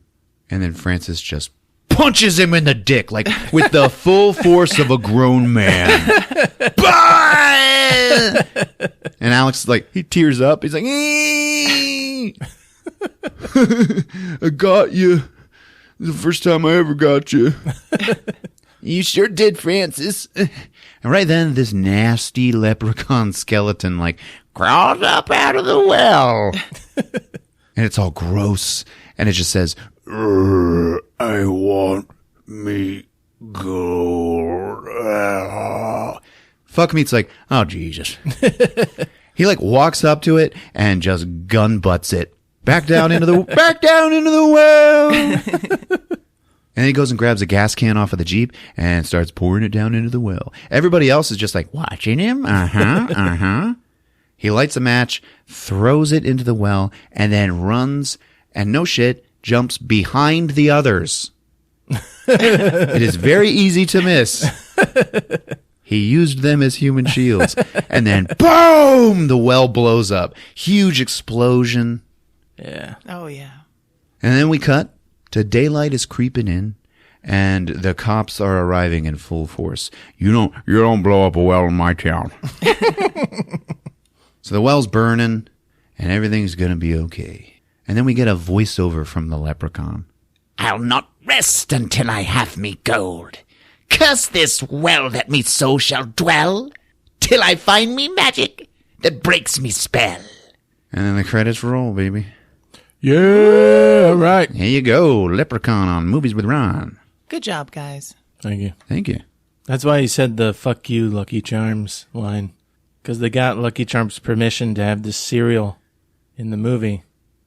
and then Francis just punches him in the dick, like with the full force of a grown man. And Alex, like, he tears up. He's like, I got you. The first time I ever got you. You sure did, Francis. And right then, this nasty leprechaun skeleton, like, crawls up out of the well. And it's all gross. And it just says, I want me go. Fuck me. It's like, oh, Jesus. He like walks up to it and just gun butts it back down into the well. And then he goes and grabs a gas can off of the Jeep and starts pouring it down into the well. Everybody else is just like watching him. He lights a match, throws it into the well, and then runs, and no shit, jumps behind the others. It is very easy to miss. He used them as human shields. And then, boom! The well blows up. Huge explosion. Yeah. Oh, yeah. And then we cut to daylight is creeping in, and the cops are arriving in full force. You don't blow up a well in my town. So the well's burning, and everything's gonna be okay. And then we get a voiceover from the leprechaun. I'll not rest until I have me gold. Curse this well that me soul shall dwell, till I find me magic that breaks me spell. And then the credits roll, baby. Yeah, right. Here you go, Leprechaun on Movies with Ron. Good job, guys. Thank you. Thank you. That's why he said the fuck you, Lucky Charms line. Because they got Lucky Charms' permission to have this cereal in the movie.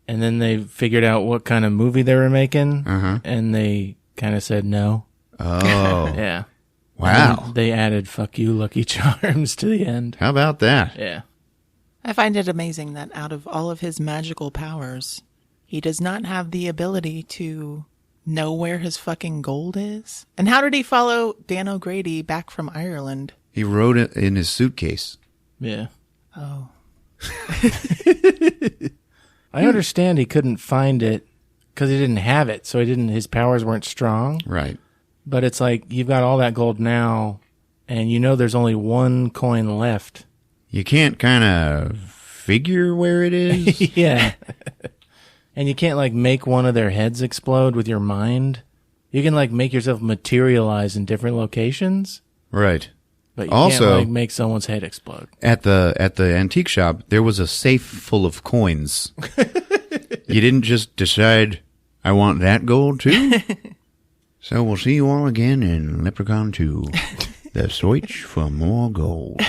And then they figured out what kind of movie they were making. And they kind of said no. Oh. Yeah. Wow. And they added fuck you, Lucky Charms to the end. How about that? Yeah. I find it amazing that out of all of his magical powers, he does not have the ability to know where his fucking gold is. And how did he follow Dan O'Grady back from Ireland? He wrote it in his suitcase. Yeah. Oh. I understand he couldn't find it because he didn't have it. So his powers weren't strong. Right. But it's like, you've got all that gold now, and you know there's only one coin left. You can't kind of figure where it is. Yeah. And you can't, like, make one of their heads explode with your mind. You can, like, make yourself materialize in different locations. Right. But you Also, can't, like, make someone's head explode. At the antique shop, there was a safe full of coins. You didn't just decide, I want that gold too? So we'll see you all again in Leprechaun 2. The search for more gold.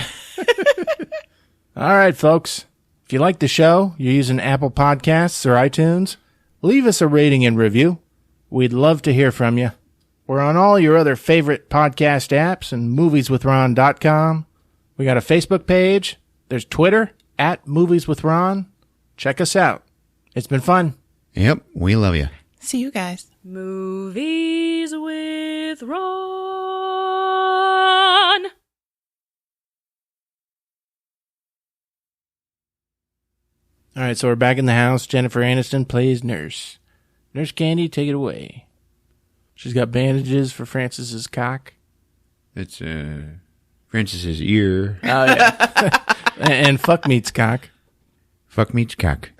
All right, folks. If you like the show, you're using Apple Podcasts or iTunes, leave us a rating and review. We'd love to hear from you. We're on all your other favorite podcast apps and movieswithron.com. We got a Facebook page. There's Twitter, @movieswithron. Check us out. It's been fun. Yep, we love you. See you guys. Movies with Ron. All right, so we're back in the house. Jennifer Aniston plays Nurse. Nurse Candy, take it away. She's got bandages for Francis's cock. It's Francis's ear. Oh, yeah. And fuck meets cock. Fuck meets cock.